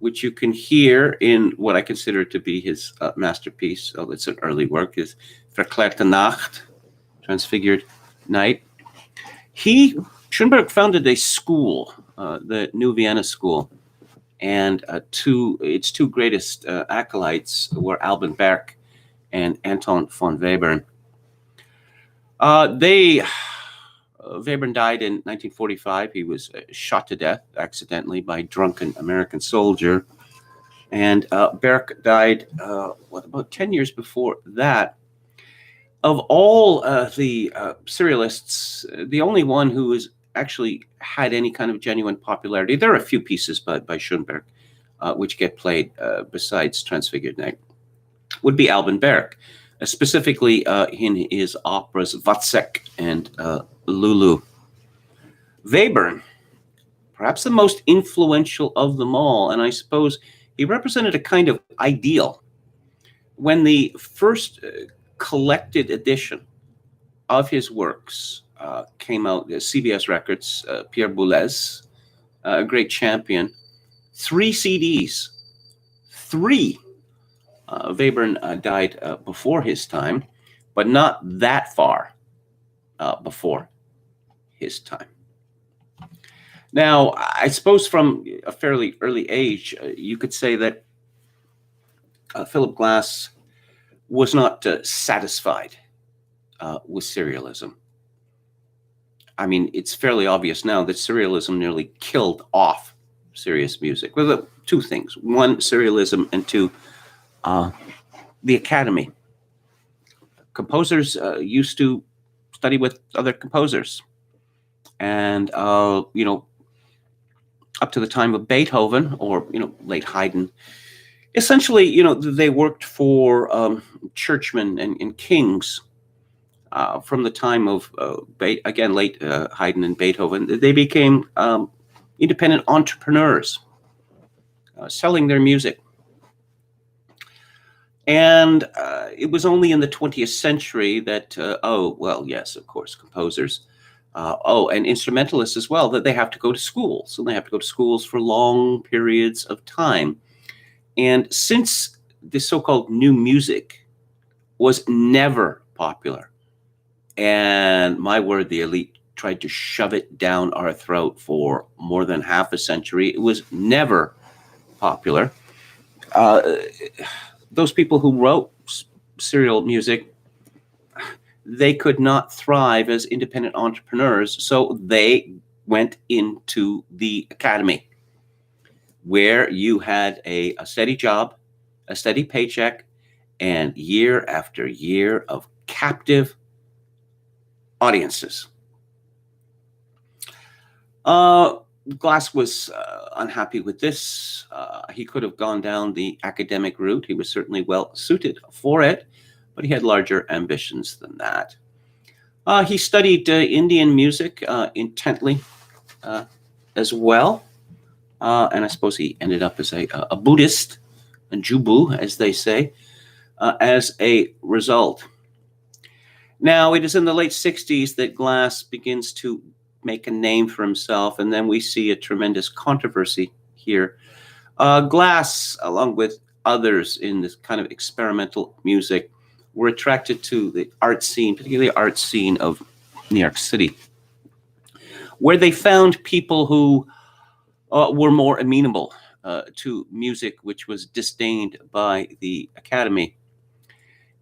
which you can hear in what I consider to be his masterpiece. So it's an early work, his Verklärte Nacht, Transfigured Night. Schoenberg founded a school, the New Vienna School, and its two greatest acolytes were Alban Berg and Anton von Webern. Webern died in 1945. He was shot to death accidentally by a drunken American soldier. And Berg died, about 10 years before that. Of all the serialists, the only one who has actually had any kind of genuine popularity, there are a few pieces by Schoenberg which get played besides Transfigured Night, would be Alban Berg, specifically in his operas Wozzeck and Lulu. Webern, perhaps the most influential of them all, and I suppose he represented a kind of ideal. When the first collected edition of his works came out, CBS Records, Pierre Boulez, a great champion, 3 CDs, 3. Webern died before his time, but not that far before his time. Now, I suppose from a fairly early age, you could say that Philip Glass was not satisfied with serialism. I mean, it's fairly obvious now that serialism nearly killed off serious music. Well, two things. One, serialism, and two, the Academy. Composers used to study with other composers. And, up to the time of Beethoven or, late Haydn, essentially, they worked for churchmen and kings. From the time of, late Haydn and Beethoven, they became independent entrepreneurs, selling their music. And it was only in the 20th century that, yes, of course, composers, and instrumentalists as well, that they have to go to schools. And they have to go to schools for long periods of time. And since the so-called new music was never popular, and my word, the elite tried to shove it down our throat for more than half a century, it was never popular. Those people who wrote serial music, they could not thrive as independent entrepreneurs, so they went into the academy, where you had a steady job, a steady paycheck, and year after year of captive audiences. Glass was unhappy with this. He could have gone down the academic route. He was certainly well suited for it, but he had larger ambitions than that. He studied Indian music intently as well. And I suppose he ended up as a Buddhist, a Jubu, as they say, as a result. Now, it is in the late 60s that Glass begins to make a name for himself, and then we see a tremendous controversy here. Glass, along with others in this kind of experimental music, were attracted to the art scene, particularly the art scene of New York City, where they found people who were more amenable to music which was disdained by the Academy.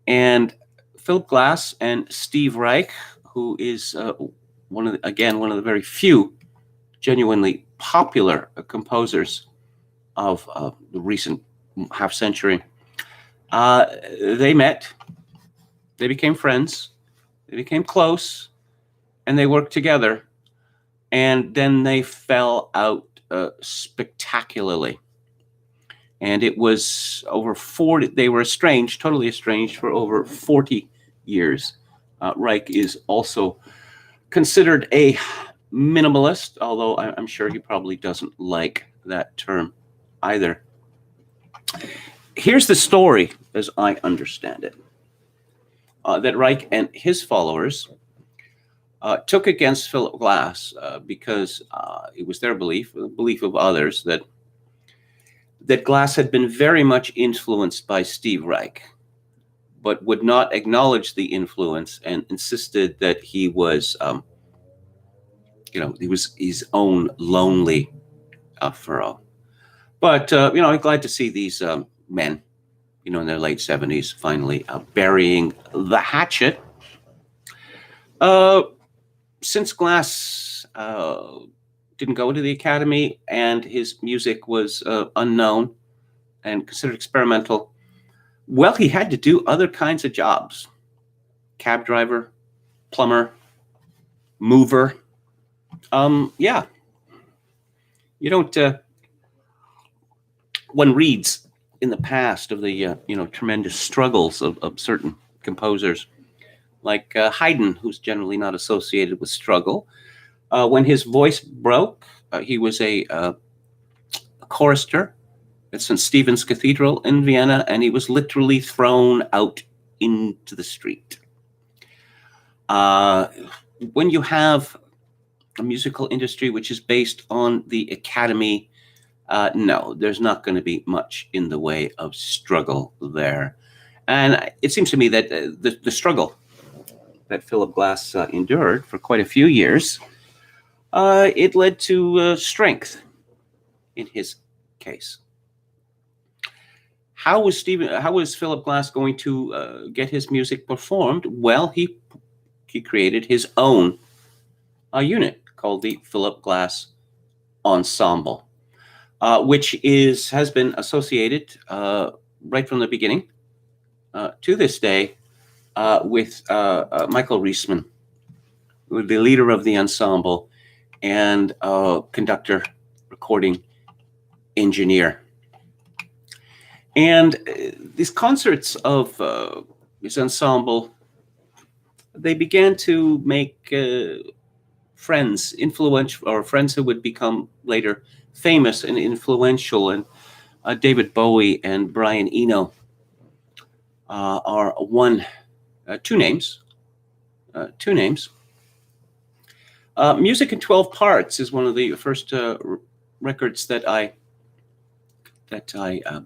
And Philip Glass and Steve Reich, who is one of the very few genuinely popular composers of the recent half century, they met, they became friends, they became close, and they worked together. And then they fell out spectacularly. And it was over 40, they were estranged, totally estranged for over 40 years. Reich is also considered a minimalist, although I'm sure he probably doesn't like that term either. Here's the story as I understand it, that Reich and his followers took against Philip Glass because it was their belief, the belief of others, that Glass had been very much influenced by Steve Reich, but would not acknowledge the influence and insisted that he was, he was his own lonely furrow. But, I'm glad to see these men, in their late 70s, finally burying the hatchet. Since Glass didn't go to the Academy and his music was unknown and considered experimental, well, he had to do other kinds of jobs. Cab driver, plumber, mover. Yeah. You don't, one reads in the past of the, tremendous struggles of certain composers, like Haydn, who's generally not associated with struggle. When his voice broke, he was a chorister at St. Stephen's Cathedral in Vienna, and he was literally thrown out into the street. When you have a musical industry which is based on the Academy, no, there's not going to be much in the way of struggle there. And it seems to me that the struggle that Philip Glass endured for quite a few years, it led to strength in his case. How was Philip Glass going to get his music performed? Well, he created his own unit called the Philip Glass Ensemble, which has been associated right from the beginning to this day with Michael Reisman, the leader of the ensemble and conductor, recording engineer. And these concerts of his ensemble, they began to make friends who would become later famous and influential. And David Bowie and Brian Eno are two names. Music in 12 Parts is one of the first records that I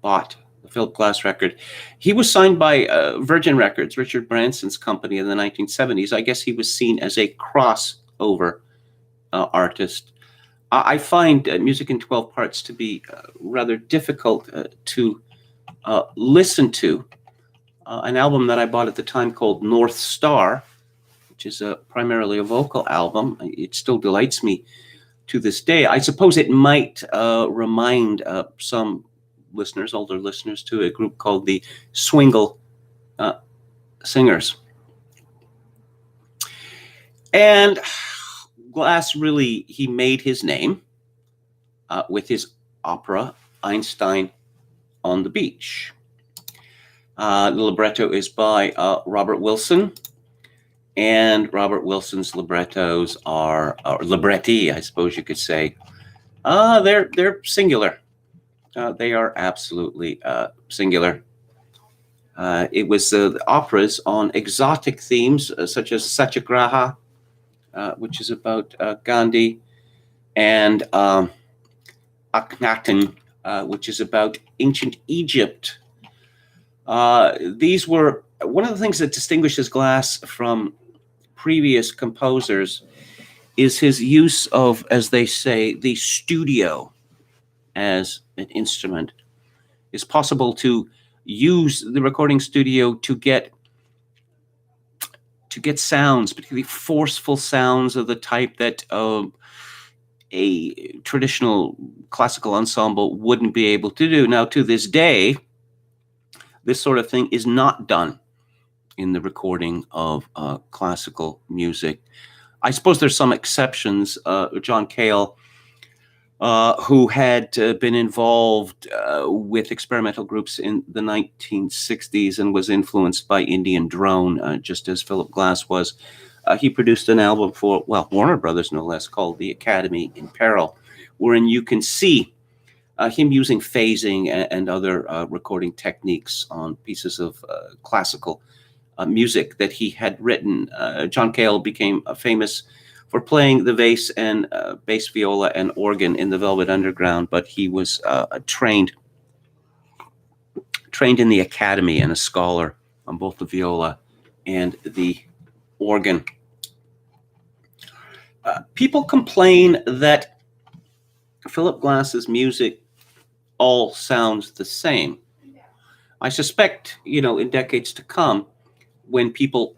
bought, the Philip Glass record. He was signed by Virgin Records, Richard Branson's company, in the 1970s. I guess he was seen as a crossover artist. I find Music in 12 Parts to be rather difficult to listen to. An album that I bought at the time called North Star, which is primarily a vocal album. It still delights me to this day. I suppose it might remind some listeners, older listeners, to a group called the Swingle Singers. And Glass he made his name with his opera Einstein on the Beach. The libretto is by Robert Wilson, and Robert Wilson's librettos are, or libretti, I suppose you could say, they're singular. They are absolutely singular. It was the operas on exotic themes such as Satyagraha, which is about Gandhi, and Akhenaten, which is about ancient Egypt. These were one of the things that distinguishes Glass from previous composers is his use of, as they say, the studio as an instrument. It's possible to use the recording studio to get sounds, particularly forceful sounds of the type that a traditional classical ensemble wouldn't be able to do. Now, to this day, this sort of thing is not done in the recording of classical music. I suppose there's some exceptions. John Cale, who had been involved with experimental groups in the 1960s and was influenced by Indian Drone, just as Philip Glass was. He produced an album for, Warner Brothers, no less, called The Academy in Peril, wherein you can see him using phasing and other recording techniques on pieces of classical music that he had written. John Cale became famous for playing the bass and bass viola and organ in the Velvet Underground, but he was trained in the academy and a scholar on both the viola and the organ. People complain that Philip Glass's music all sounds the same. I suspect, in decades to come, when people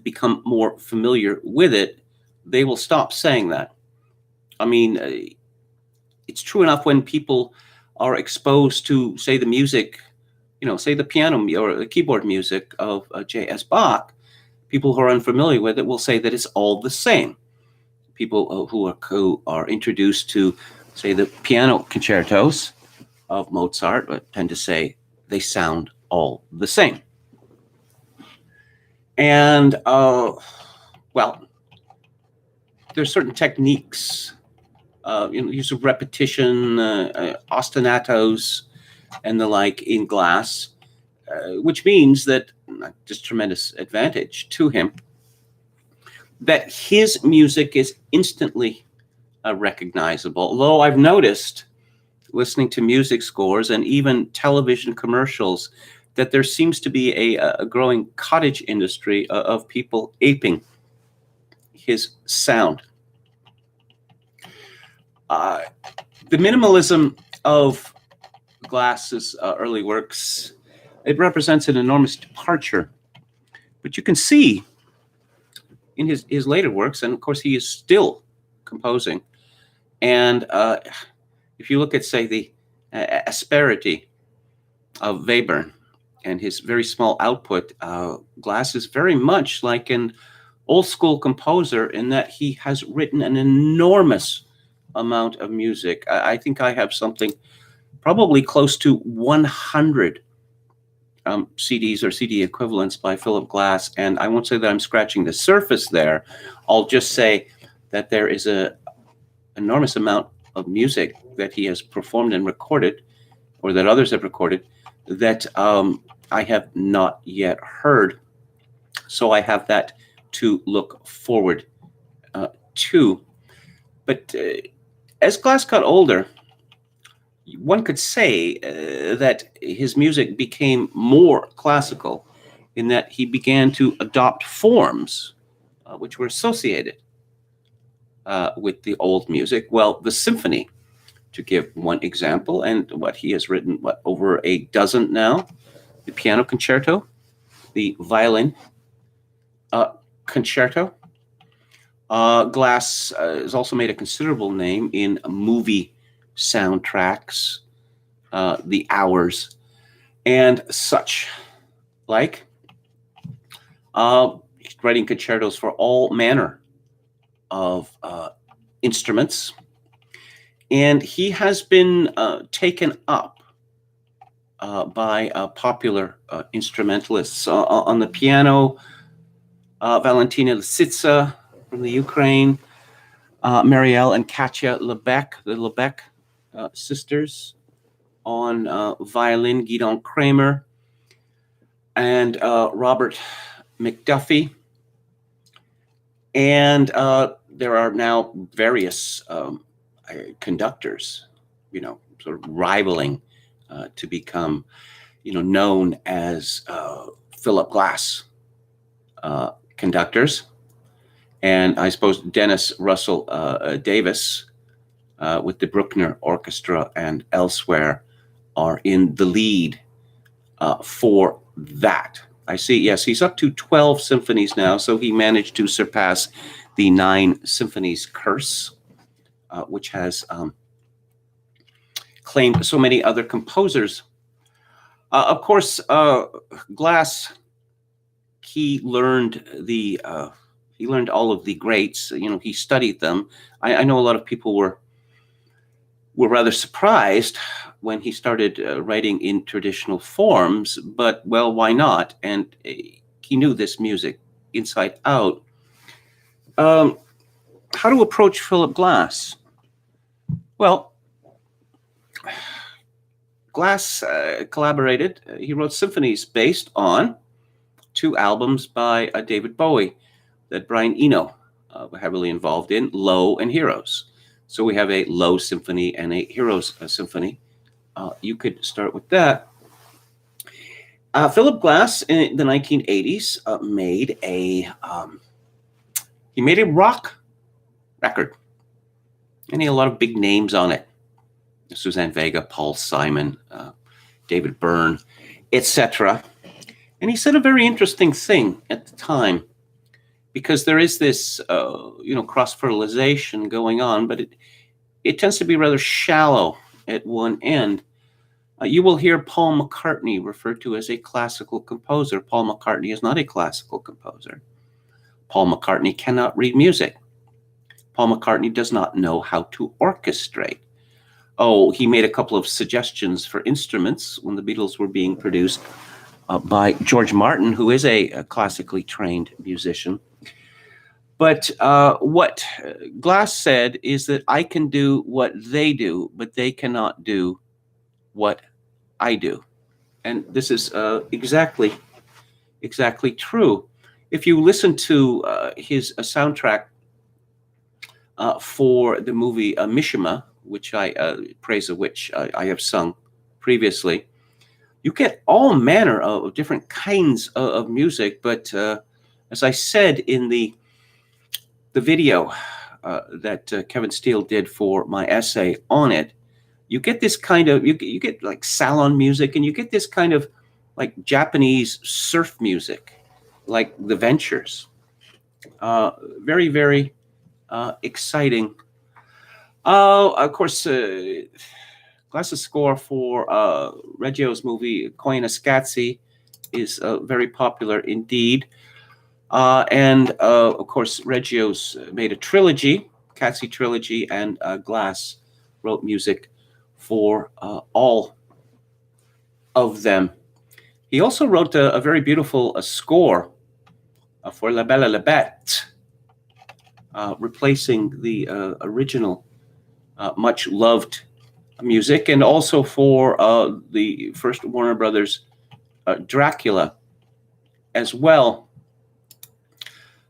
become more familiar with it, they will stop saying that. I mean, it's true enough when people are exposed to, say, the music, say the piano or the keyboard music of J.S. Bach, people who are unfamiliar with it will say that it's all the same. People who are introduced to, say, the piano concertos of Mozart tend to say they sound all the same. And, there's certain techniques, use of repetition, ostinatos, and the like in Glass, which means that, just tremendous advantage to him, that his music is instantly recognizable. Although I've noticed, listening to music scores and even television commercials, that there seems to be a growing cottage industry of people aping his sound. The minimalism of Glass's early works, it represents an enormous departure. But you can see in his later works, and of course he is still composing, and if you look at, say, the asperity of Webern and his very small output, Glass is very much like an old school composer in that he has written an enormous amount of music. I think I have something probably close to 100 CDs or CD equivalents by Philip Glass, and I won't say that I'm scratching the surface there. I'll just say that there is an enormous amount of music that he has performed and recorded, or that others have recorded, that I have not yet heard. So I have that to look forward to. But as Glass got older, one could say that his music became more classical in that he began to adopt forms which were associated with the old music. Well, the symphony, to give one example, and what he has written, over a dozen now, the piano concerto, the violin concerto. Glass has also made a considerable name in movie soundtracks, The Hours, and such like. He's writing concertos for all manner of instruments, and he has been taken up by popular instrumentalists. On the piano, Valentina Lisitsa from the Ukraine, Marielle and Katya Lebec, the Lebec sisters on violin, Guidon Kramer, and Robert McDuffie. And there are now various conductors, sort of rivaling to become, known as Philip Glass conductors. And I suppose Dennis Russell Davis with the Bruckner Orchestra and elsewhere are in the lead for that. I see, yes, he's up to 12 symphonies now, so he managed to surpass the 9 symphonies curse, which has claimed so many other composers. Of course, Glass, he learned all of the greats. He studied them. I know a lot of people were rather surprised when he started writing in traditional forms, but, well, why not? And he knew this music inside out. How to approach Philip Glass? Well, Glass collaborated. He wrote symphonies based on 2 albums by David Bowie that Brian Eno were heavily involved in, Low and Heroes. So we have a Low symphony and a Heroes symphony. You could start with that. Philip Glass in the 1980s made a rock record, and he had a lot of big names on it: Suzanne Vega, Paul Simon, David Byrne, etc. And he said a very interesting thing at the time, because there is this cross-fertilization going on, but it tends to be rather shallow at one end. You will hear Paul McCartney referred to as a classical composer. Paul McCartney is not a classical composer. Paul McCartney cannot read music. Paul McCartney does not know how to orchestrate. Oh, he made a couple of suggestions for instruments when the Beatles were being produced by George Martin, who is a classically trained musician. But what Glass said is that I can do what they do, but they cannot do what I do. And this is exactly true. If you listen to his soundtrack for the movie Mishima, which praise of which I have sung previously, you get all manner of different kinds of music. But as I said in the video that Kevin Steele did for my essay on it, you get this kind of, you get like salon music, and you get this kind of like Japanese surf music, like The Ventures. Very, very exciting. Of course, Glass's score for Reggio's movie Coina Scazzi is very popular indeed. And of course, Reggio's made a trilogy, Scazzi trilogy, and Glass wrote music for all of them. He also wrote a very beautiful score for La Belle et la Bête, replacing the original much loved music, and also for the first Warner Brothers Dracula as well.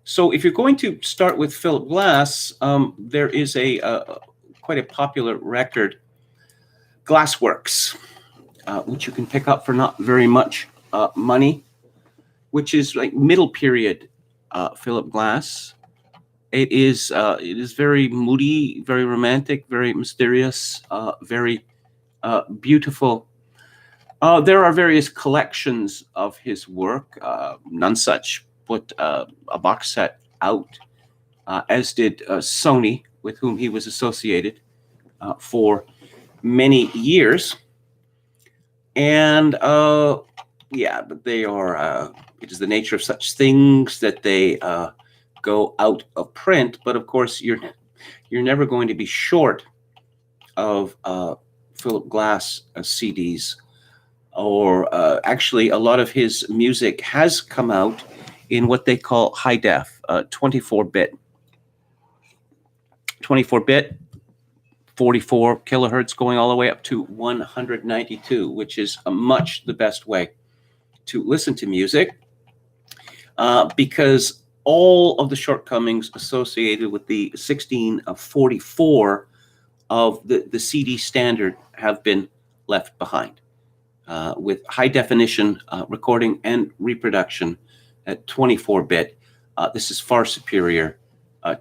So if you're going to start with Philip Glass, there is quite a popular record, Glassworks, which you can pick up for not very much money, which is like middle period Philip Glass. It is very moody, very romantic, very mysterious, very beautiful. There are various collections of his work. None Such put a box set out, as did Sony, with whom he was associated for many years. And but they are, it is the nature of such things that they go out of print. But of course, you're never going to be short of Philip Glass CDs, or actually a lot of his music has come out in what they call high def, 24-bit. 24-bit, 44 kilohertz, going all the way up to 192, which is much the best way to listen to music, because all of the shortcomings associated with the 1644 of the CD standard have been left behind. With high definition recording and reproduction at 24-bit, this is far superior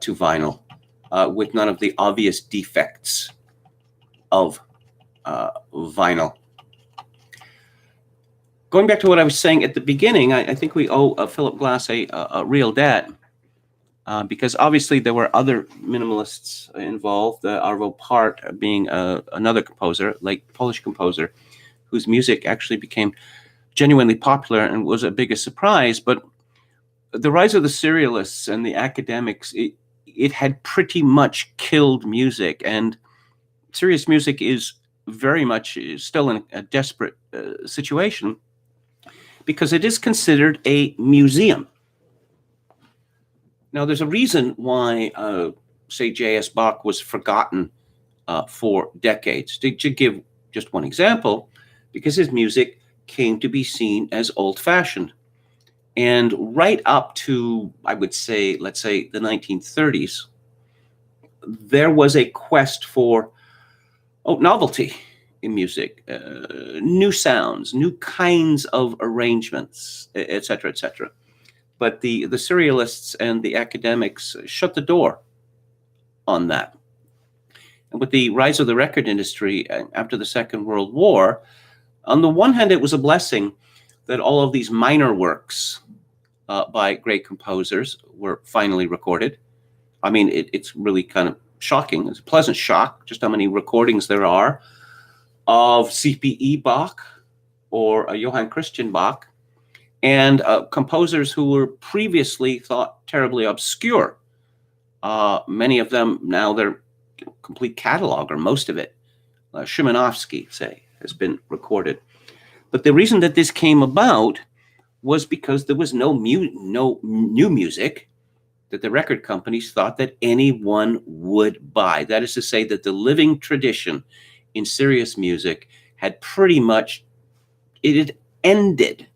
to vinyl, with none of the obvious defects of vinyl. Going back to what I was saying at the beginning, I think we owe Philip Glass a real debt, because obviously there were other minimalists involved, Arvo Part being another composer, like Polish composer, whose music actually became genuinely popular and was a biggest surprise. But the rise of the serialists and the academics, it had pretty much killed music, and serious music is very much still in a desperate situation, because it is considered a museum. Now, there's a reason why, say, J.S. Bach was forgotten for decades. To give just one example, because his music came to be seen as old-fashioned. And right up to, I would say, let's say the 1930s, there was a quest for novelty in music, new sounds, new kinds of arrangements, et cetera, et cetera. But the serialists and the academics shut the door on that. And with the rise of the record industry after the Second World War, on the one hand, it was a blessing that all of these minor works by great composers were finally recorded. I mean, it's really kind of shocking. It's a pleasant shock just how many recordings there are of C.P.E. Bach or Johann Christian Bach, and composers who were previously thought terribly obscure. Many of them now, their complete catalog, or most of it, Szymanowski, say, has been recorded. But the reason that this came about was because there was no new music that the record companies thought that anyone would buy. That is to say, that the living tradition in serious music had pretty much, it had ended.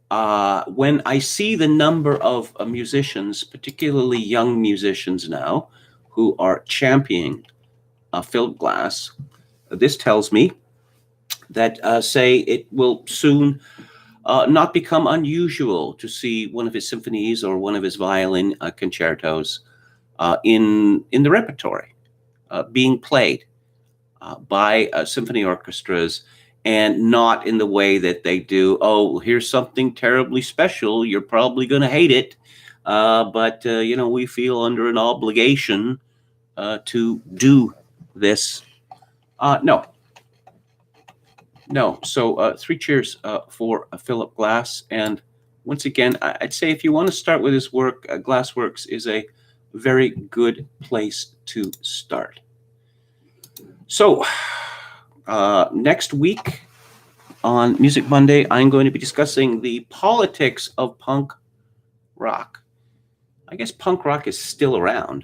When I see the number of musicians, particularly young musicians now, who are championing Philip Glass, this tells me that, say, it will soon not become unusual to see one of his symphonies or one of his violin concertos in the repertory, being played by symphony orchestras, and not in the way that they do, oh, here's something terribly special, you're probably going to hate it, but we feel under an obligation to do this. No. So 3 cheers for Philip Glass. And once again, I'd say if you want to start with his work, Glassworks is a very good place to start. So next week on Music Monday, I'm going to be discussing the politics of punk rock. I guess punk rock is still around,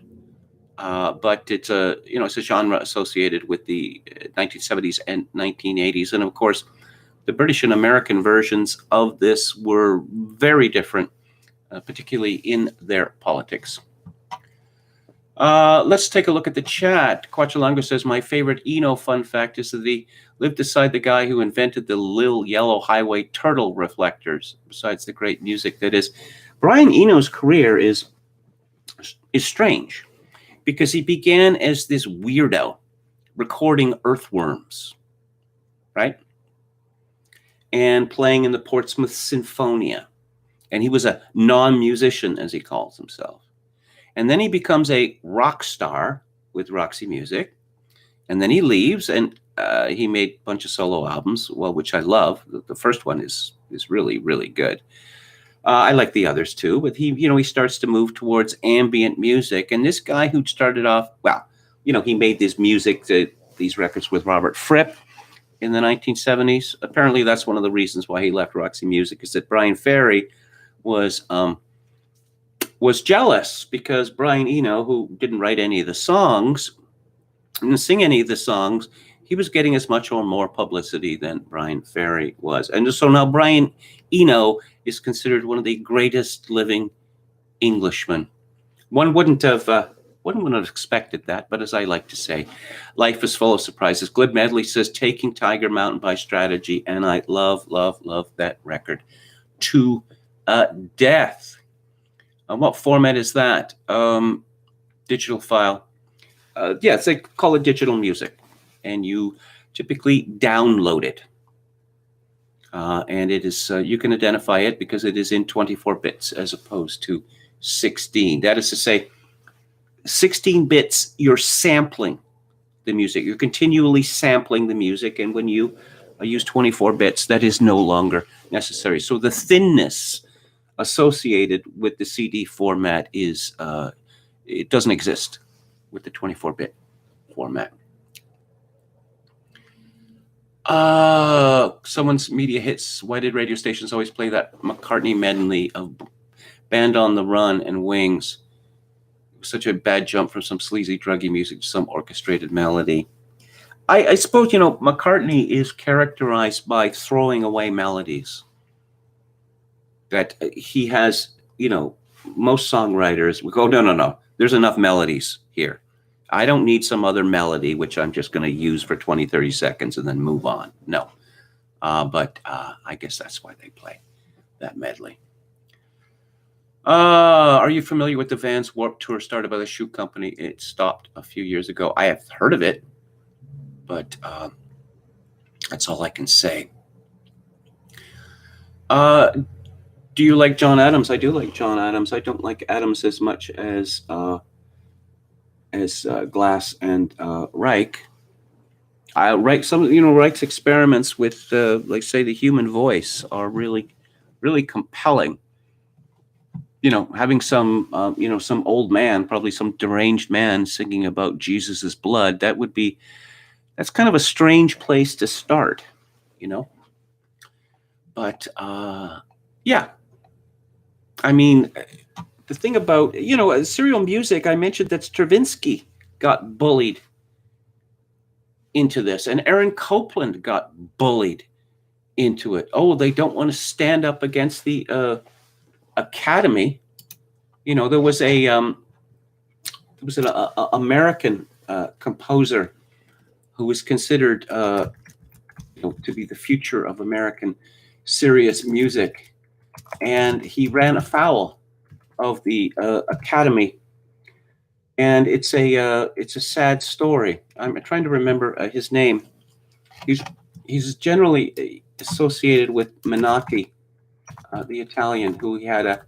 but it's a genre associated with the 1970s and 1980s, and of course, the British and American versions of this were very different, particularly in their politics. Let's take a look at the chat. Quachalango says, my favorite Eno fun fact is that he lived beside the guy who invented the Lil Yellow Highway turtle reflectors, besides the great music that is. Brian Eno's career is strange, because he began as this weirdo recording earthworms, right? And playing in the Portsmouth Sinfonia. And he was a non-musician, as he calls himself. And then he becomes a rock star with Roxy Music. And then he leaves, and he made a bunch of solo albums, well, which I love. The first one is really, really good. I like the others too, but he starts to move towards ambient music. And this guy who started off, he made this music, these records with Robert Fripp in the 1970s. Apparently, that's one of the reasons why he left Roxy Music, is that Brian Ferry was jealous because Brian Eno, who didn't write any of the songs, didn't sing any of the songs, he was getting as much or more publicity than Brian Ferry was. And so now Brian Eno is considered one of the greatest living Englishmen. One wouldn't have expected that, but as I like to say, life is full of surprises. Glib Medley says, "Taking Tiger Mountain by Strategy," and I love that record to death. What format is that? Digital file. Yes, they call it digital music, and you typically download it. And it is you can identify it because it is in 24 bits as opposed to 16. That is to say, 16 bits, you're sampling the music. You're continually sampling the music, and when you use 24 bits, that is no longer necessary. So the thinness associated with the CD format is it doesn't exist with the 24-bit format. Someone's media hits. Why did radio stations always play that McCartney medley of Band on the Run and Wings? It was such a bad jump from some sleazy, druggy music to some orchestrated melody. I suppose, McCartney is characterized by throwing away melodies. That he has, most songwriters will go, no, there's enough melodies here. I don't need some other melody, which I'm just going to use for 20, 30 seconds and then move on. No. But I guess that's why they play that medley. Are you familiar with the Vans Warped Tour started by the shoe company? It stopped a few years ago. I have heard of it, but that's all I can say. Do you like John Adams? I do like John Adams. I don't like Adams as much as Glass and Reich. Reich's experiments with, like, say, the human voice are really, really compelling. Having some old man, probably some deranged man, singing about Jesus's blood, that's kind of a strange place to start, But yeah, I mean, the thing about serial music, I mentioned that Stravinsky got bullied into this, and Aaron Copland got bullied into it. Oh, they don't want to stand up against the Academy. There was an American composer who was considered to be the future of American serious music, and he ran afoul of the Academy, and it's a sad story. I'm trying to remember his name. He's generally associated with Menacchi, the Italian, who he had a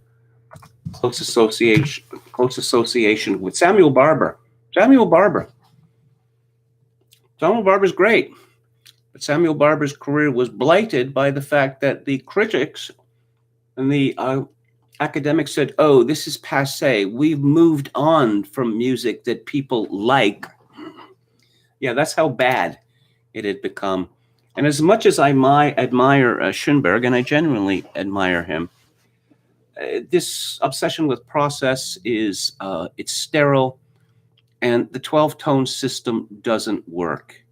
close association with. Samuel Barber. Samuel Barber's great, but Samuel Barber's career was blighted by the fact that the critics and the academics said, "Oh, this is passé. We've moved on from music that people like." Yeah, that's how bad it had become. And as much as I admire Schoenberg, and I genuinely admire him, this obsession with process is it's sterile, and the 12-tone system doesn't work.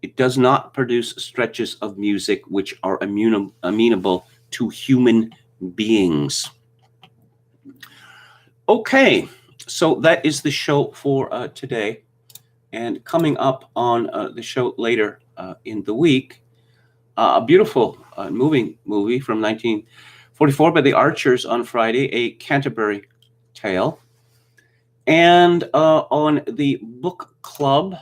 It does not produce stretches of music which are amenable to human beings. Okay, so that is the show for today. And coming up on the show later in the week, a beautiful moving movie from 1944 by the Archers on Friday, A Canterbury Tale. And on the book club,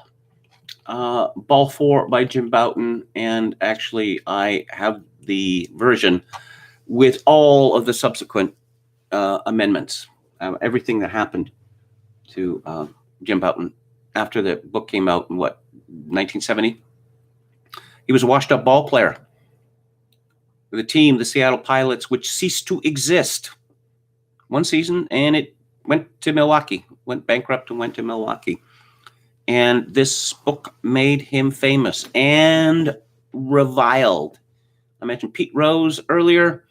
Balfour by Jim Bouton. And actually, I have the version with all of the subsequent amendments, everything that happened to Jim Bouton after the book came out in 1970? He was a washed-up ball player with a team, the Seattle Pilots, which ceased to exist one season, and it went to Milwaukee, went bankrupt and went to Milwaukee. And this book made him famous and reviled. I mentioned Pete Rose earlier.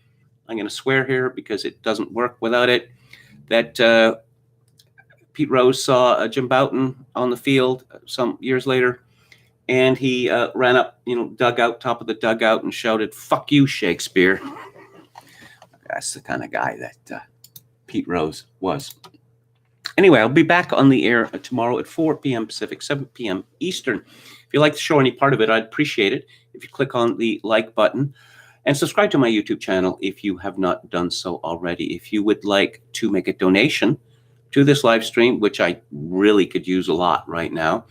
I'm going to swear here because it doesn't work without it, that Pete Rose saw Jim Bouton on the field some years later, and he ran up, top of the dugout and shouted, "Fuck you, Shakespeare." That's the kind of guy that Pete Rose was. Anyway, I'll be back on the air tomorrow at 4 p.m. Pacific, 7 p.m. Eastern. If you like the show or any part of it, I'd appreciate it if you click on the like button and subscribe to my YouTube channel if you have not done so already. If you would like to make a donation to this live stream, which I really could use a lot right now,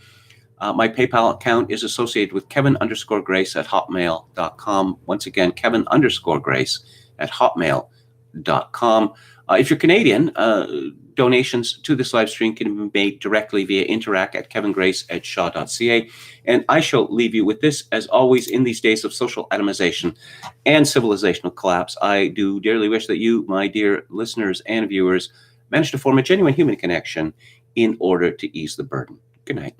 my PayPal account is associated with Kevin_Grace@hotmail.com. Once again, Kevin_Grace@hotmail.com. If you're Canadian, donations to this live stream can be made directly via interact@kevingrace@shaw.ca. And I shall leave you with this, as always, in these days of social atomization and civilizational collapse. I do dearly wish that you, my dear listeners and viewers, manage to form a genuine human connection in order to ease the burden. Good night.